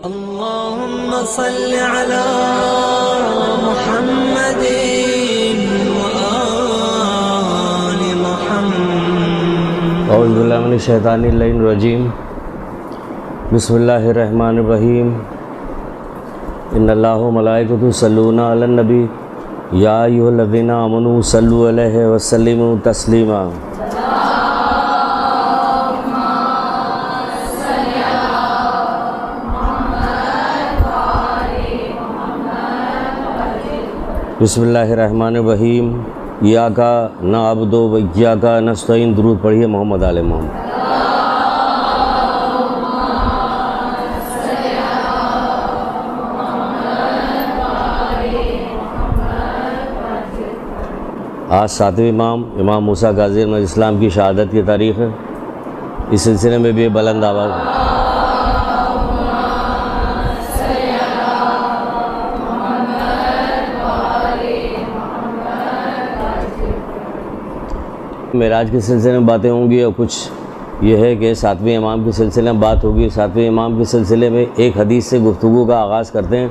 اللهم صل على محمد وآل محمد اعوذ باللہ من الشیطان الرجیم بسم اللہ الرحمن الرحیم ان اللہ و ملائکۃ یصلون علی النبی یا ایھا الذین آمنوا صلوا علیہ وسلموا تسلیما بسم اللہ الرحمن الرحیم ایاک نعبد و ایاک نستعین درود پڑھیے محمد آل محمد۔ آج ساتویں امام موسیٰ غازی علیہ السلام کی شہادت کی تاریخ ہے۔ اس سلسلے میں بھی بلند آواز معراج کے سلسلے میں باتیں ہوں گی، اور کچھ یہ ہے کہ ساتویں امام کے سلسلے میں بات ہوگی۔ ساتویں امام کے سلسلے میں ایک حدیث سے گفتگو کا آغاز کرتے ہیں۔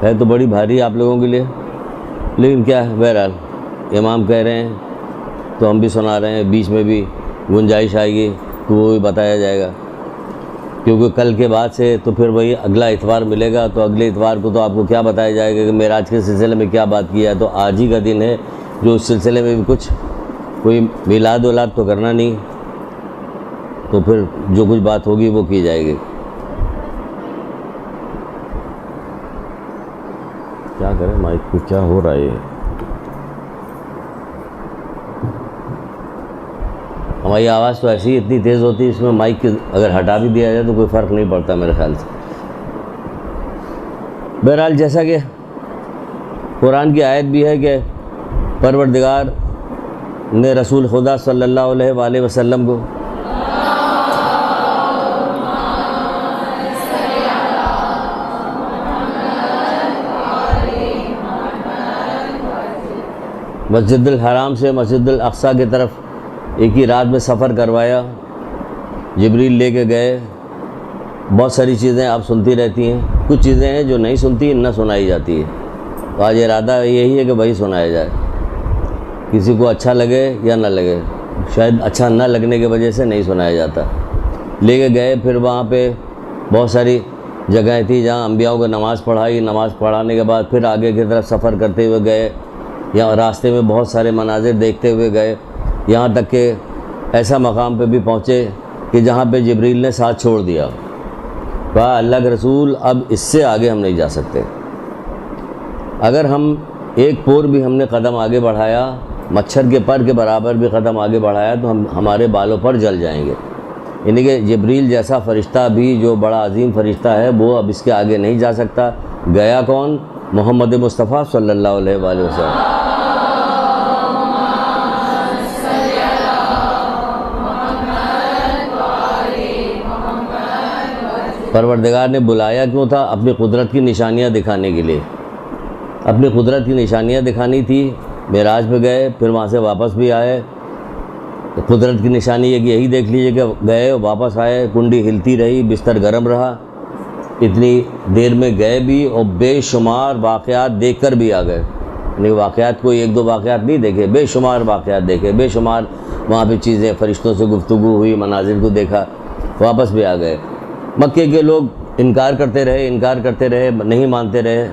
ہے تو بڑی بھاری آپ لوگوں کے لیے، لیکن کیا ہے، بہرحال امام کہہ رہے ہیں تو ہم بھی سنا رہے ہیں، بیچ میں بھی گنجائش آئے گی تو وہ بھی بتایا جائے گا، کیونکہ کل کے بعد سے تو پھر وہی اگلا اتوار ملے گا، تو اگلے اتوار کو تو آپ کو کیا بتایا جائے گا کہ معراج کے سلسلے میں کیا بات کیا ہے۔ تو آج ہی کا دن ہے، جو اس سلسلے میں بھی کچھ کوئی میلاد ولاد تو کرنا نہیں، تو پھر جو کچھ بات ہوگی وہ کی جائے گی۔ کیا کریں، مائک کو کیا ہو رہا ہے؟ ہماری آواز تو ایسی ہی اتنی تیز ہوتی ہے، اس میں مائک اگر ہٹا بھی دیا جائے تو کوئی فرق نہیں پڑتا میرے خیال سے۔ بہرحال جیسا کہ قرآن کی آیت بھی ہے کہ پروردگار نے رسول خدا صلی اللہ علیہ وآلہ وسلم کو مسجد الحرام سے مسجد الاقصیٰ کی طرف ایک ہی رات میں سفر کروایا، جبریل لے کے گئے۔ بہت ساری چیزیں آپ سنتی رہتی ہیں، کچھ چیزیں ہیں جو نہیں سنتی، نہ سنائی جاتی ہے، تو آج ارادہ یہی ہے کہ وہی سنایا جائے، کسی کو اچھا لگے یا نہ لگے، شاید اچھا نہ لگنے کی وجہ سے نہیں سنایا جاتا۔ لے کے گئے، پھر وہاں پہ بہت ساری جگہیں تھیں جہاں انبیاءوں کو نماز پڑھائی، نماز پڑھانے کے بعد پھر آگے کی طرف سفر کرتے ہوئے گئے، یا راستے میں بہت سارے مناظر دیکھتے ہوئے گئے، یہاں تک کہ ایسا مقام پہ بھی پہنچے کہ جہاں پہ جبریل نے ساتھ چھوڑ دیا، کہا اللہ کے رسول اب اس سے آگے ہم نہیں جا سکتے، اگر ہم ایک پور بھی ہم نے قدم آگے بڑھایا، مچھر کے پر کے برابر بھی قدم آگے بڑھایا تو ہمارے بالوں پر جل جائیں گے۔ یعنی کہ جبریل جیسا فرشتہ بھی جو بڑا عظیم فرشتہ ہے وہ اب اس کے آگے نہیں جا سکتا۔ گیا کون؟ محمد مصطفیٰ صلی اللہ علیہ وآلہ وسلم۔ پروردگار نے بلایا کیوں تھا؟ اپنی قدرت کی نشانیاں دکھانے کے لیے، اپنی قدرت کی نشانیاں دکھانی تھی۔ معراج پہ گئے، پھر وہاں سے واپس بھی آئے، قدرت کی نشانی ہے کہ یہی دیکھ لیجئے کہ گئے واپس آئے، کنڈی ہلتی رہی، بستر گرم رہا، اتنی دیر میں گئے بھی اور بے شمار واقعات دیکھ کر بھی آ گئے۔ یعنی واقعات کوئی ایک دو واقعات نہیں دیکھے، بے شمار واقعات دیکھے، بے شمار وہاں پہ چیزیں، فرشتوں سے گفتگو ہوئی، مناظر کو دیکھا، واپس بھی آ گئے۔ مکے کے لوگ انکار کرتے رہے، نہیں مانتے رہے،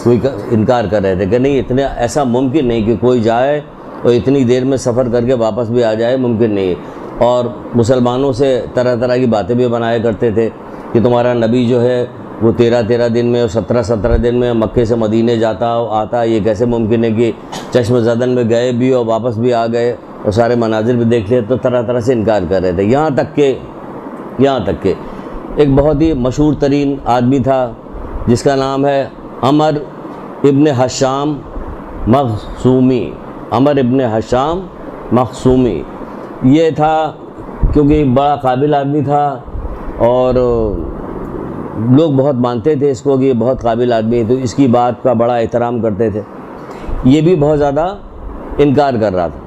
کوئی انکار کر رہے تھے کہ نہیں، اتنا ایسا ممکن نہیں کہ کوئی جائے اور اتنی دیر میں سفر کر کے واپس بھی آ جائے، ممکن نہیں۔ اور مسلمانوں سے طرح طرح کی باتیں بھی بنایا کرتے تھے کہ تمہارا نبی جو ہے وہ 13 دن میں اور 17 دن میں مکے سے مدینے جاتا آتا، یہ کیسے ممکن ہے کہ چشم زدن میں گئے بھی اور واپس بھی آ گئے اور سارے مناظر بھی دیکھ لیے، تو طرح طرح سے انکار کر رہے تھے۔ یہاں تک کہ ایک بہت ہی مشہور ترین آدمی تھا جس کا نام ہے عمر ابن حشام مخزومی۔ عمر ابن حشام مخزومی یہ تھا، کیونکہ بڑا قابل آدمی تھا اور لوگ بہت مانتے تھے اس کو کہ یہ بہت قابل آدمی ہے، تو اس کی بات کا بڑا احترام کرتے تھے۔ یہ بھی بہت زیادہ انکار کر رہا تھا،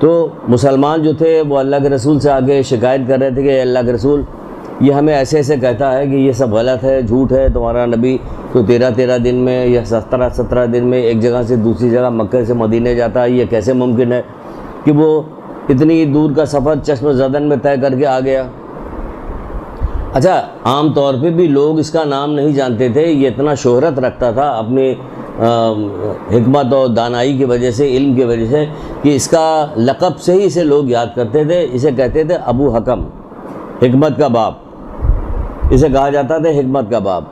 تو مسلمان جو تھے وہ اللہ کے رسول سے آگے شکایت کر رہے تھے کہ اللہ کے رسول یہ ہمیں ایسے ایسے کہتا ہے کہ یہ سب غلط ہے، جھوٹ ہے، تمہارا نبی تو 13 دن میں یا 17 دن میں ایک جگہ سے دوسری جگہ مکہ سے مدینے جاتا ہے، یہ کیسے ممکن ہے کہ وہ اتنی دور کا سفر چشم زدن میں طے کر کے آ گیا؟ اچھا، عام طور پہ بھی لوگ اس کا نام نہیں جانتے تھے، یہ اتنا شہرت رکھتا تھا اپنی حکمت اور دانائی کی وجہ سے، علم کی وجہ سے، کہ اس کا لقب سے ہی اسے لوگ یاد کرتے تھے۔ اسے کہتے تھے ابو حکم، حکمت کا باپ، اسے کہا جاتا تھا حکمت کا باپ۔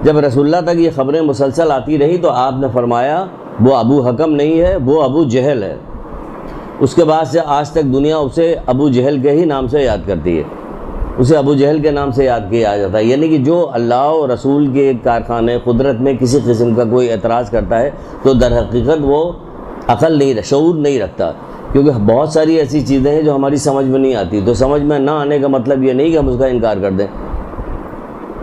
جب رسول اللہ تک یہ خبریں مسلسل آتی رہی تو آپ نے فرمایا وہ ابو حکم نہیں ہے، وہ ابو جہل ہے۔ اس کے بعد سے آج تک دنیا اسے ابو جہل کے ہی نام سے یاد کرتی ہے، اسے ابو جہل کے نام سے یاد کیا جاتا ہے۔ یعنی کہ جو اللہ و رسول کے کارخانے قدرت میں کسی قسم کا کوئی اعتراض کرتا ہے تو در حقیقت وہ عقل نہیں، شعور نہیں رکھتا، کیونکہ بہت ساری ایسی چیزیں ہیں جو ہماری سمجھ میں نہیں آتی۔ تو سمجھ میں نہ آنے کا مطلب یہ نہیں کہ ہم اس کا انکار کر دیں۔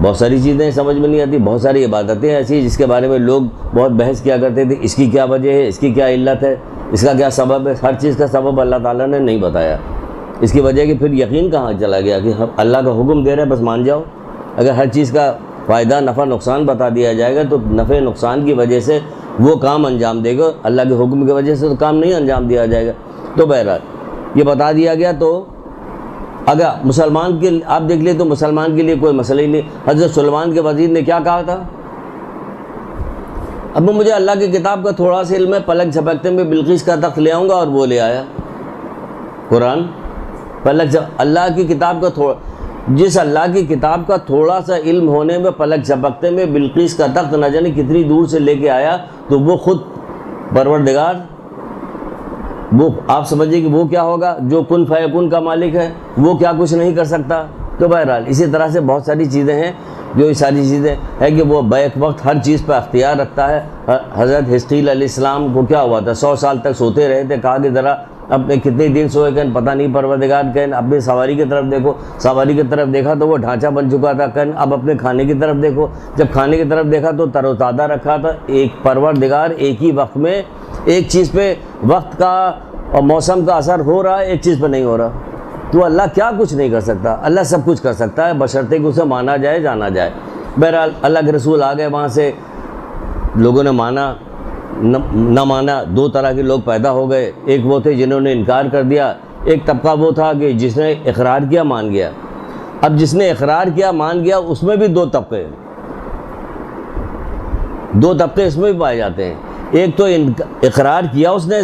بہت ساری چیزیں سمجھ میں نہیں آتی، بہت ساری عبادتیں ایسی ہیں جس کے بارے میں لوگ بہت بحث کیا کرتے تھے، اس کی کیا وجہ ہے، اس کی کیا علت ہے، اس کا کیا سبب ہے۔ ہر چیز کا سبب اللہ تعالیٰ نے نہیں بتایا، اس کی وجہ کہ پھر یقین کہاں چلا گیا کہ اللہ کا حکم دے رہے بس مان جاؤ۔ اگر ہر چیز کا فائدہ نفع نقصان بتا دیا جائے گا تو نفع نقصان کی وجہ سے وہ کام انجام دے گا، اللہ کے حکم کی وجہ سے تو کام نہیں انجام دیا جائے گا۔ تو بہرحال یہ بتا دیا گیا۔ تو اگر مسلمان کے آپ دیکھ لیں تو مسلمان کے لیے کوئی مسئلہ ہی نہیں۔ حضرت سلیمان کے وزیر نے کیا کہا تھا؟ اب مجھے اللہ کی کتاب کا تھوڑا سا علم ہے، پلک جھپکتے میں بلقیس کا تخت لے آؤں گا، اور وہ لے آیا قرآن۔ پلک اللہ کی کتاب کا جس اللہ کی کتاب کا تھوڑا سا علم ہونے میں پلک جھپکتے میں بلقیس کا تخت نہ جانے کتنی دور سے لے کے آیا، تو وہ خود پروردگار، وہ آپ سمجھیں کہ وہ کیا ہوگا، جو کن فیکون کا مالک ہے، وہ کیا کچھ نہیں کر سکتا۔ تو بہرحال اسی طرح سے بہت ساری چیزیں ہیں جو یہ ساری چیزیں ہیں کہ وہ بیک وقت ہر چیز پہ اختیار رکھتا ہے۔ حضرت حزقیل علیہ السلام کو کیا ہوا تھا، 100 سال تک سوتے رہے تھے، کہا کہ ذرا اپنے کتنے دن سوئے، کہن پتہ نہیں پروردگار، کہن اپنی سواری کی طرف دیکھو، سواری کی طرف دیکھا تو وہ ڈھانچہ بن چکا تھا، کہن اب اپنے کھانے کی طرف دیکھو، جب کھانے کی طرف دیکھا تو تر و تازہ رکھا تھا۔ ایک پروردگار ایک ہی وقت میں ایک چیز پہ وقت کا اور موسم کا اثر ہو رہا ہے، ایک چیز پہ نہیں ہو رہا۔ تو اللہ کیا کچھ نہیں کر سکتا؟ اللہ سب کچھ کر سکتا ہے، بشرطے کہ اسے مانا جائے، جانا جائے۔ بہرحال اللہ کے رسول آ گئے، وہاں سے لوگوں نے مانا نہ مانا، دو طرح کے لوگ پیدا ہو گئے۔ ایک وہ تھے جنہوں نے انکار کر دیا، ایک طبقہ وہ تھا کہ جس نے اقرار کیا مان گیا۔ اب جس نے اقرار کیا مان گیا اس میں بھی دو طبقے اس میں بھی پائے جاتے ہیں۔ ایک تو اقرار کیا اس نے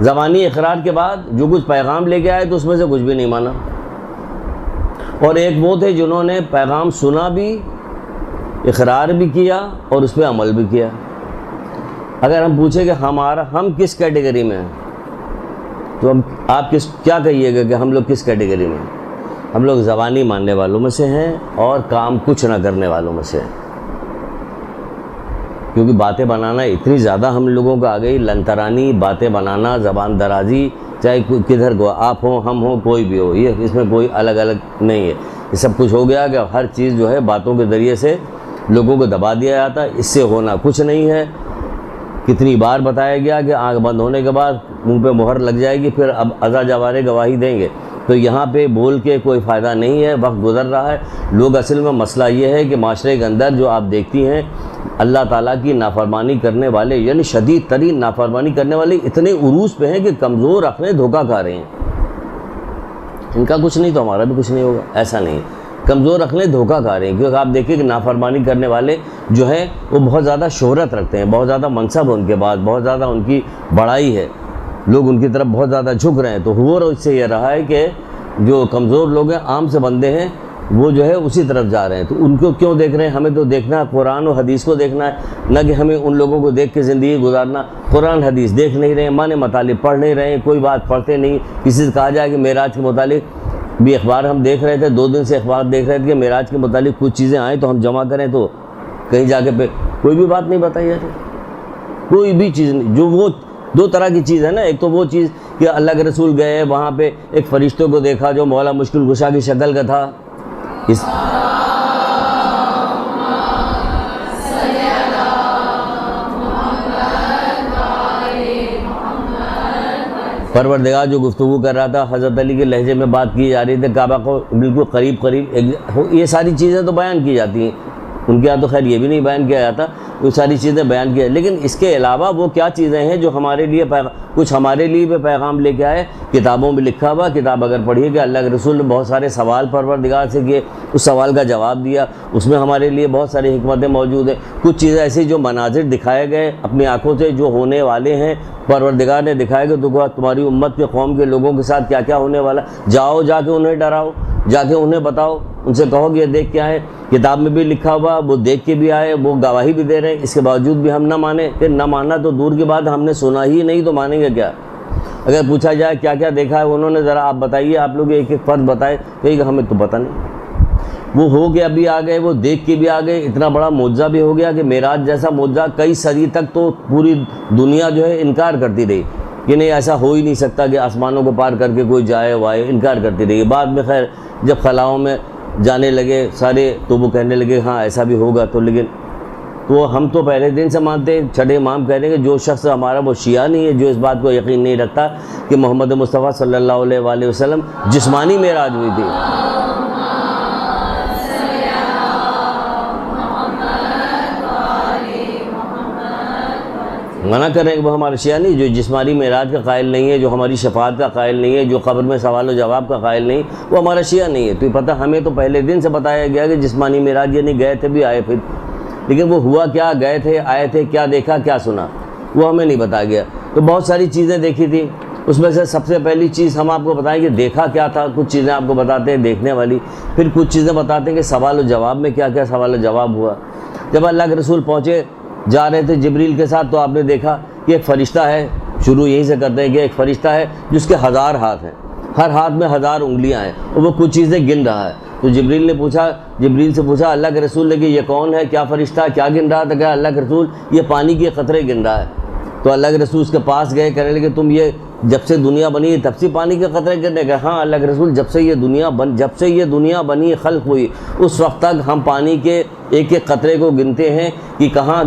زبانی اقرار کے بعد جو کچھ پیغام لے کے آئے تو اس میں سے کچھ بھی نہیں مانا، اور ایک وہ تھے جنہوں نے پیغام سنا بھی، اقرار بھی کیا اور اس پہ عمل بھی کیا۔ اگر ہم پوچھیں کہ ہم کس کیٹیگری میں ہیں تو آپ کیا کہیے گا کہ ہم لوگ کس کیٹیگری میں ہیں؟ ہم لوگ زبانی ماننے والوں میں سے ہیں اور کام کچھ نہ کرنے والوں میں سے ہیں، کیونکہ باتیں بنانا اتنی زیادہ ہم لوگوں کو آ گئی، لنترانی باتیں بنانا، زبان درازی، چاہے کدھر کو آپ ہوں ہم ہوں کوئی بھی ہو، یہ اس میں کوئی الگ الگ نہیں ہے۔ یہ سب کچھ ہو گیا کہ ہر چیز جو ہے باتوں کے ذریعے سے لوگوں کو دبا دیا جاتا ہے، اس سے ہونا کچھ نہیں ہے۔ کتنی بار بتایا گیا کہ آنکھ بند ہونے کے بعد منہ پہ مہر لگ جائے گی، پھر اب ازا جوارے گواہی دیں گے۔ تو یہاں پہ بول کے کوئی فائدہ نہیں ہے، وقت گزر رہا ہے۔ لوگ اصل میں مسئلہ یہ ہے کہ معاشرے کے اندر جو آپ دیکھتی ہیں اللہ تعالیٰ کی نافرمانی کرنے والے، یعنی شدید ترین نافرمانی کرنے والے اتنے عروج پہ ہیں کہ کمزور اپنے دھوکہ کھا رہے ہیں۔ ان کا کچھ نہیں تو ہمارا بھی کچھ نہیں ہوگا، ایسا نہیں، کمزور رکھنے دھوکہ کھا رہے ہیں۔ کیونکہ آپ دیکھیں کہ نافرمانی کرنے والے جو ہیں وہ بہت زیادہ شہرت رکھتے ہیں، بہت زیادہ منصب ان کے بعد، بہت زیادہ ان کی بڑائی ہے، لوگ ان کی طرف بہت زیادہ جھک رہے ہیں۔ تو ہوا اس سے یہ رہا ہے کہ جو کمزور لوگ ہیں، عام سے بندے ہیں، وہ جو ہے اسی طرف جا رہے ہیں۔ تو ان کو کیوں دیکھ رہے ہیں؟ ہمیں تو دیکھنا ہے قرآن و حدیث کو دیکھنا ہے، نہ کہ ہمیں ان لوگوں کو دیکھ کے زندگی گزارنا۔ قرآن حدیث دیکھ نہیں رہے ہیں، معنی مطالب پڑھ نہیں رہے ہیں، کوئی بات پڑھتے نہیں۔ کسی سے کہا جائے کہ معراج کے متعلق بھی اخبار ہم دیکھ رہے تھے، 2 دن سے اخبار دیکھ رہے تھے کہ معراج کے متعلق کچھ چیزیں آئیں تو ہم جمع کریں، تو کہیں جا کے پہ کوئی بھی بات نہیں بتائی جاتی، کوئی بھی چیز نہیں۔ جو وہ 2 طرح کی چیز ہے نا، ایک تو وہ چیز کہ اللہ کے رسول گئے وہاں پہ ایک فرشتوں کو دیکھا جو مولا مشکل کشا کی شکل کا تھا، پروردگار جو گفتگو کر رہا تھا حضرت علی کے لہجے میں بات کی جا رہی تھی، کعبہ کو بالکل قریب یہ ساری چیزیں تو بیان کی جاتی ہیں، ان کے یہاں تو خیر یہ بھی نہیں بیان کیا جاتا، وہ ساری چیزیں بیان کی، لیکن اس کے علاوہ وہ کیا چیزیں ہیں جو ہمارے لیے کچھ ہمارے لیے بھی پیغام لے کے آئے، کتابوں میں لکھا ہوا، کتاب اگر پڑھیے کہ اللہ کے رسول نے بہت سارے سوال پروردگار سے کیے، اس سوال کا جواب دیا، اس میں ہمارے لیے بہت ساری حکمتیں موجود ہیں، کچھ چیزیں ایسی جو مناظر دکھائے گئے اپنی آنکھوں سے جو ہونے والے ہیں، پروردگار نے دکھائے کہ تمہاری امت کے قوم کے لوگوں کے ساتھ کیا کیا ہونے والا، جاؤ جا کے انہیں ڈراؤ، جا کے انہیں بتاؤ، ان سے کہو کہ یہ دیکھ کیا ہے، کتاب میں بھی لکھا ہوا، وہ دیکھ کے بھی آئے، وہ گواہی بھی دے رہے ہیں، اس کے باوجود بھی ہم نہ مانیں، کہ نہ ماننا تو دور کی بات، ہم نے سنا ہی نہیں تو مانیں گے کیا؟ اگر پوچھا جائے کیا کیا دیکھا ہے انہوں نے، ذرا آپ بتائیے، آپ لوگ ایک ایک فرد بتائے، کہیں کہ ہمیں تو پتہ نہیں، وہ ہو کے ابھی آ گئے، وہ دیکھ کے بھی آ گئے، اتنا بڑا معجزہ بھی ہو گیا کہ معراج جیسا معجزہ کئی صدی تک تو پوری دنیا جو ہے انکار کرتی رہی کہ نہیں ایسا ہو ہی نہیں سکتا کہ آسمانوں کو پار کر کے کوئی جائے وائے، انکار کرتی رہی۔ بعد میں خیر جب خلاؤں میں جانے لگے سارے تو وہ کہنے لگے ہاں ایسا بھی ہوگا، تو لیکن تو ہم تو پہلے دن سے مانتے ہیں، چھٹے امام کہہ رہے ہیں کہ جو شخص ہمارا وہ شیعہ نہیں ہے جو اس بات کو یقین نہیں رکھتا کہ محمد مصطفیٰ صلی اللہ علیہ وآلہ وسلم جسمانی معراج ہوئی تھی۔ منع کر رہے ہیں کہ وہ ہمارا شیعہ نہیں، جو جسمانی معراج کا قائل نہیں ہے، جو ہماری شفاعت کا قائل نہیں ہے، جو قبر میں سوال و جواب کا قائل نہیں، وہ ہمارا شیعہ نہیں ہے۔ تو یہ پتہ ہمیں تو پہلے دن سے بتایا گیا کہ جسمانی معراج یعنی گئے تھے بھی آئے پھر، لیکن وہ ہوا کیا، گئے تھے آئے تھے، کیا دیکھا کیا سنا، وہ ہمیں نہیں بتایا گیا۔ تو بہت ساری چیزیں دیکھی تھی، اس میں سے سب سے پہلی چیز ہم آپ کو بتائیں کہ دیکھا کیا تھا، کچھ چیزیں آپ کو بتاتے ہیں دیکھنے والی، پھر کچھ چیزیں بتاتے ہیں کہ سوال و جواب میں کیا کیا سوال و جواب ہوا۔ جب اللہ کے رسول پہنچے جا رہے تھے جبریل کے ساتھ، تو آپ نے دیکھا کہ ایک فرشتہ ہے، شروع یہیں سے کرتے ہیں کہ ایک فرشتہ ہے جس کے 1000 ہاتھ ہیں، ہر ہاتھ میں 1000 انگلیاں ہیں، اور وہ کچھ چیزیں گن رہا ہے۔ تو جبریل سے پوچھا اللہ کے رسول نے کہ یہ کون ہے، کیا فرشتہ ہے، کیا گن رہا تھا؟ کہ اللہ کے رسول یہ پانی کے قطرے گن رہا ہے۔ تو اللہ کے رسول اس کے پاس گئے، کہنے لگے تم یہ جب سے دنیا بنی ہے تب سے پانی کے قطرے گرنے گئے؟ ہاں اللہ کے رسول جب سے یہ دنیا بنی خلق ہوئی اس وقت تک ہم پانی کے ایک ایک قطرے کو گنتے ہیں کہ کہاں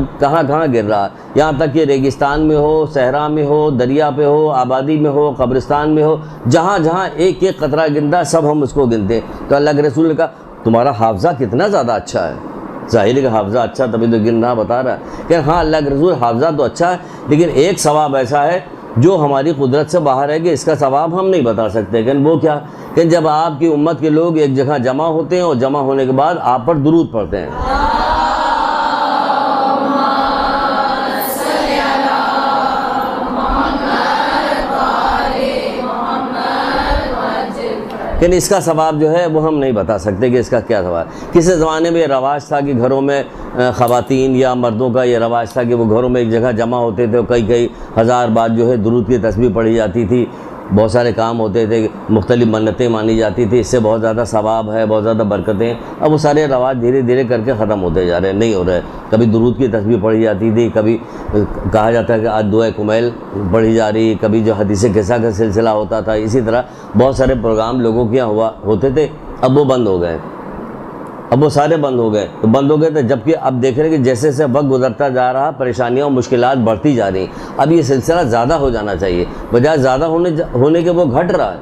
گر رہا ہے، یہاں تک کہ ریگستان میں ہو، صحرا میں ہو، دریا پہ ہو، آبادی میں ہو، قبرستان میں ہو، جہاں جہاں ایک ایک قطرہ گنتا ہے سب ہم اس کو گنتے ہیں۔ تو اللہ کے رسول نے کہا تمہارا حافظہ کتنا زیادہ اچھا ہے، ظاہر کا حافظہ اچھا تبھی تو گننا بتا رہا ہے کہ ہاں اللہ کے رسول حافظہ تو اچھا ہے، لیکن ایک ثواب ایسا ہے جو ہماری قدرت سے باہر ہے کہ اس کا ثواب ہم نہیں بتا سکتے۔ کہ وہ کیا کہ جب آپ کی امت کے لوگ ایک جگہ جمع ہوتے ہیں اور جمع ہونے کے بعد آپ پر درود پڑھتے ہیں، لیکن اس کا ثواب جو ہے وہ ہم نہیں بتا سکتے کہ اس کا کیا ثواب ہے۔ کسی زمانے میں یہ رواج تھا کہ گھروں میں خواتین یا مردوں کا یہ رواج تھا کہ وہ گھروں میں ایک جگہ جمع ہوتے تھے، کئی ہزار بار جو ہے درود کی تسبیح پڑھی جاتی تھی، بہت سارے کام ہوتے تھے، مختلف منتیں مانی جاتی تھی، اس سے بہت زیادہ ثواب ہے، بہت زیادہ برکتیں۔ اب وہ سارے رواج دھیرے دھیرے کر کے ختم ہوتے جا رہے ہیں، نہیں ہو رہے۔ کبھی درود کی تسبیح پڑھی جاتی تھی، کبھی کہا جاتا ہے کہ آج دعائے کمیل پڑھی جا رہی، کبھی جو حدیث قصہ کا سلسلہ ہوتا تھا، اسی طرح بہت سارے پروگرام لوگوں کے یہاں ہوتے تھے، اب وہ بند ہو گئے، اب وہ سارے بند ہو گئے۔ تو بند ہو گئے تھے، جبکہ اب دیکھ رہے ہیں کہ جیسے جیسے وقت گزرتا جا رہا پریشانیاں اور مشکلات بڑھتی جا رہی ہیں، اب یہ سلسلہ زیادہ ہو جانا چاہیے، بجائے زیادہ ہونے کے وہ گھٹ رہا ہے،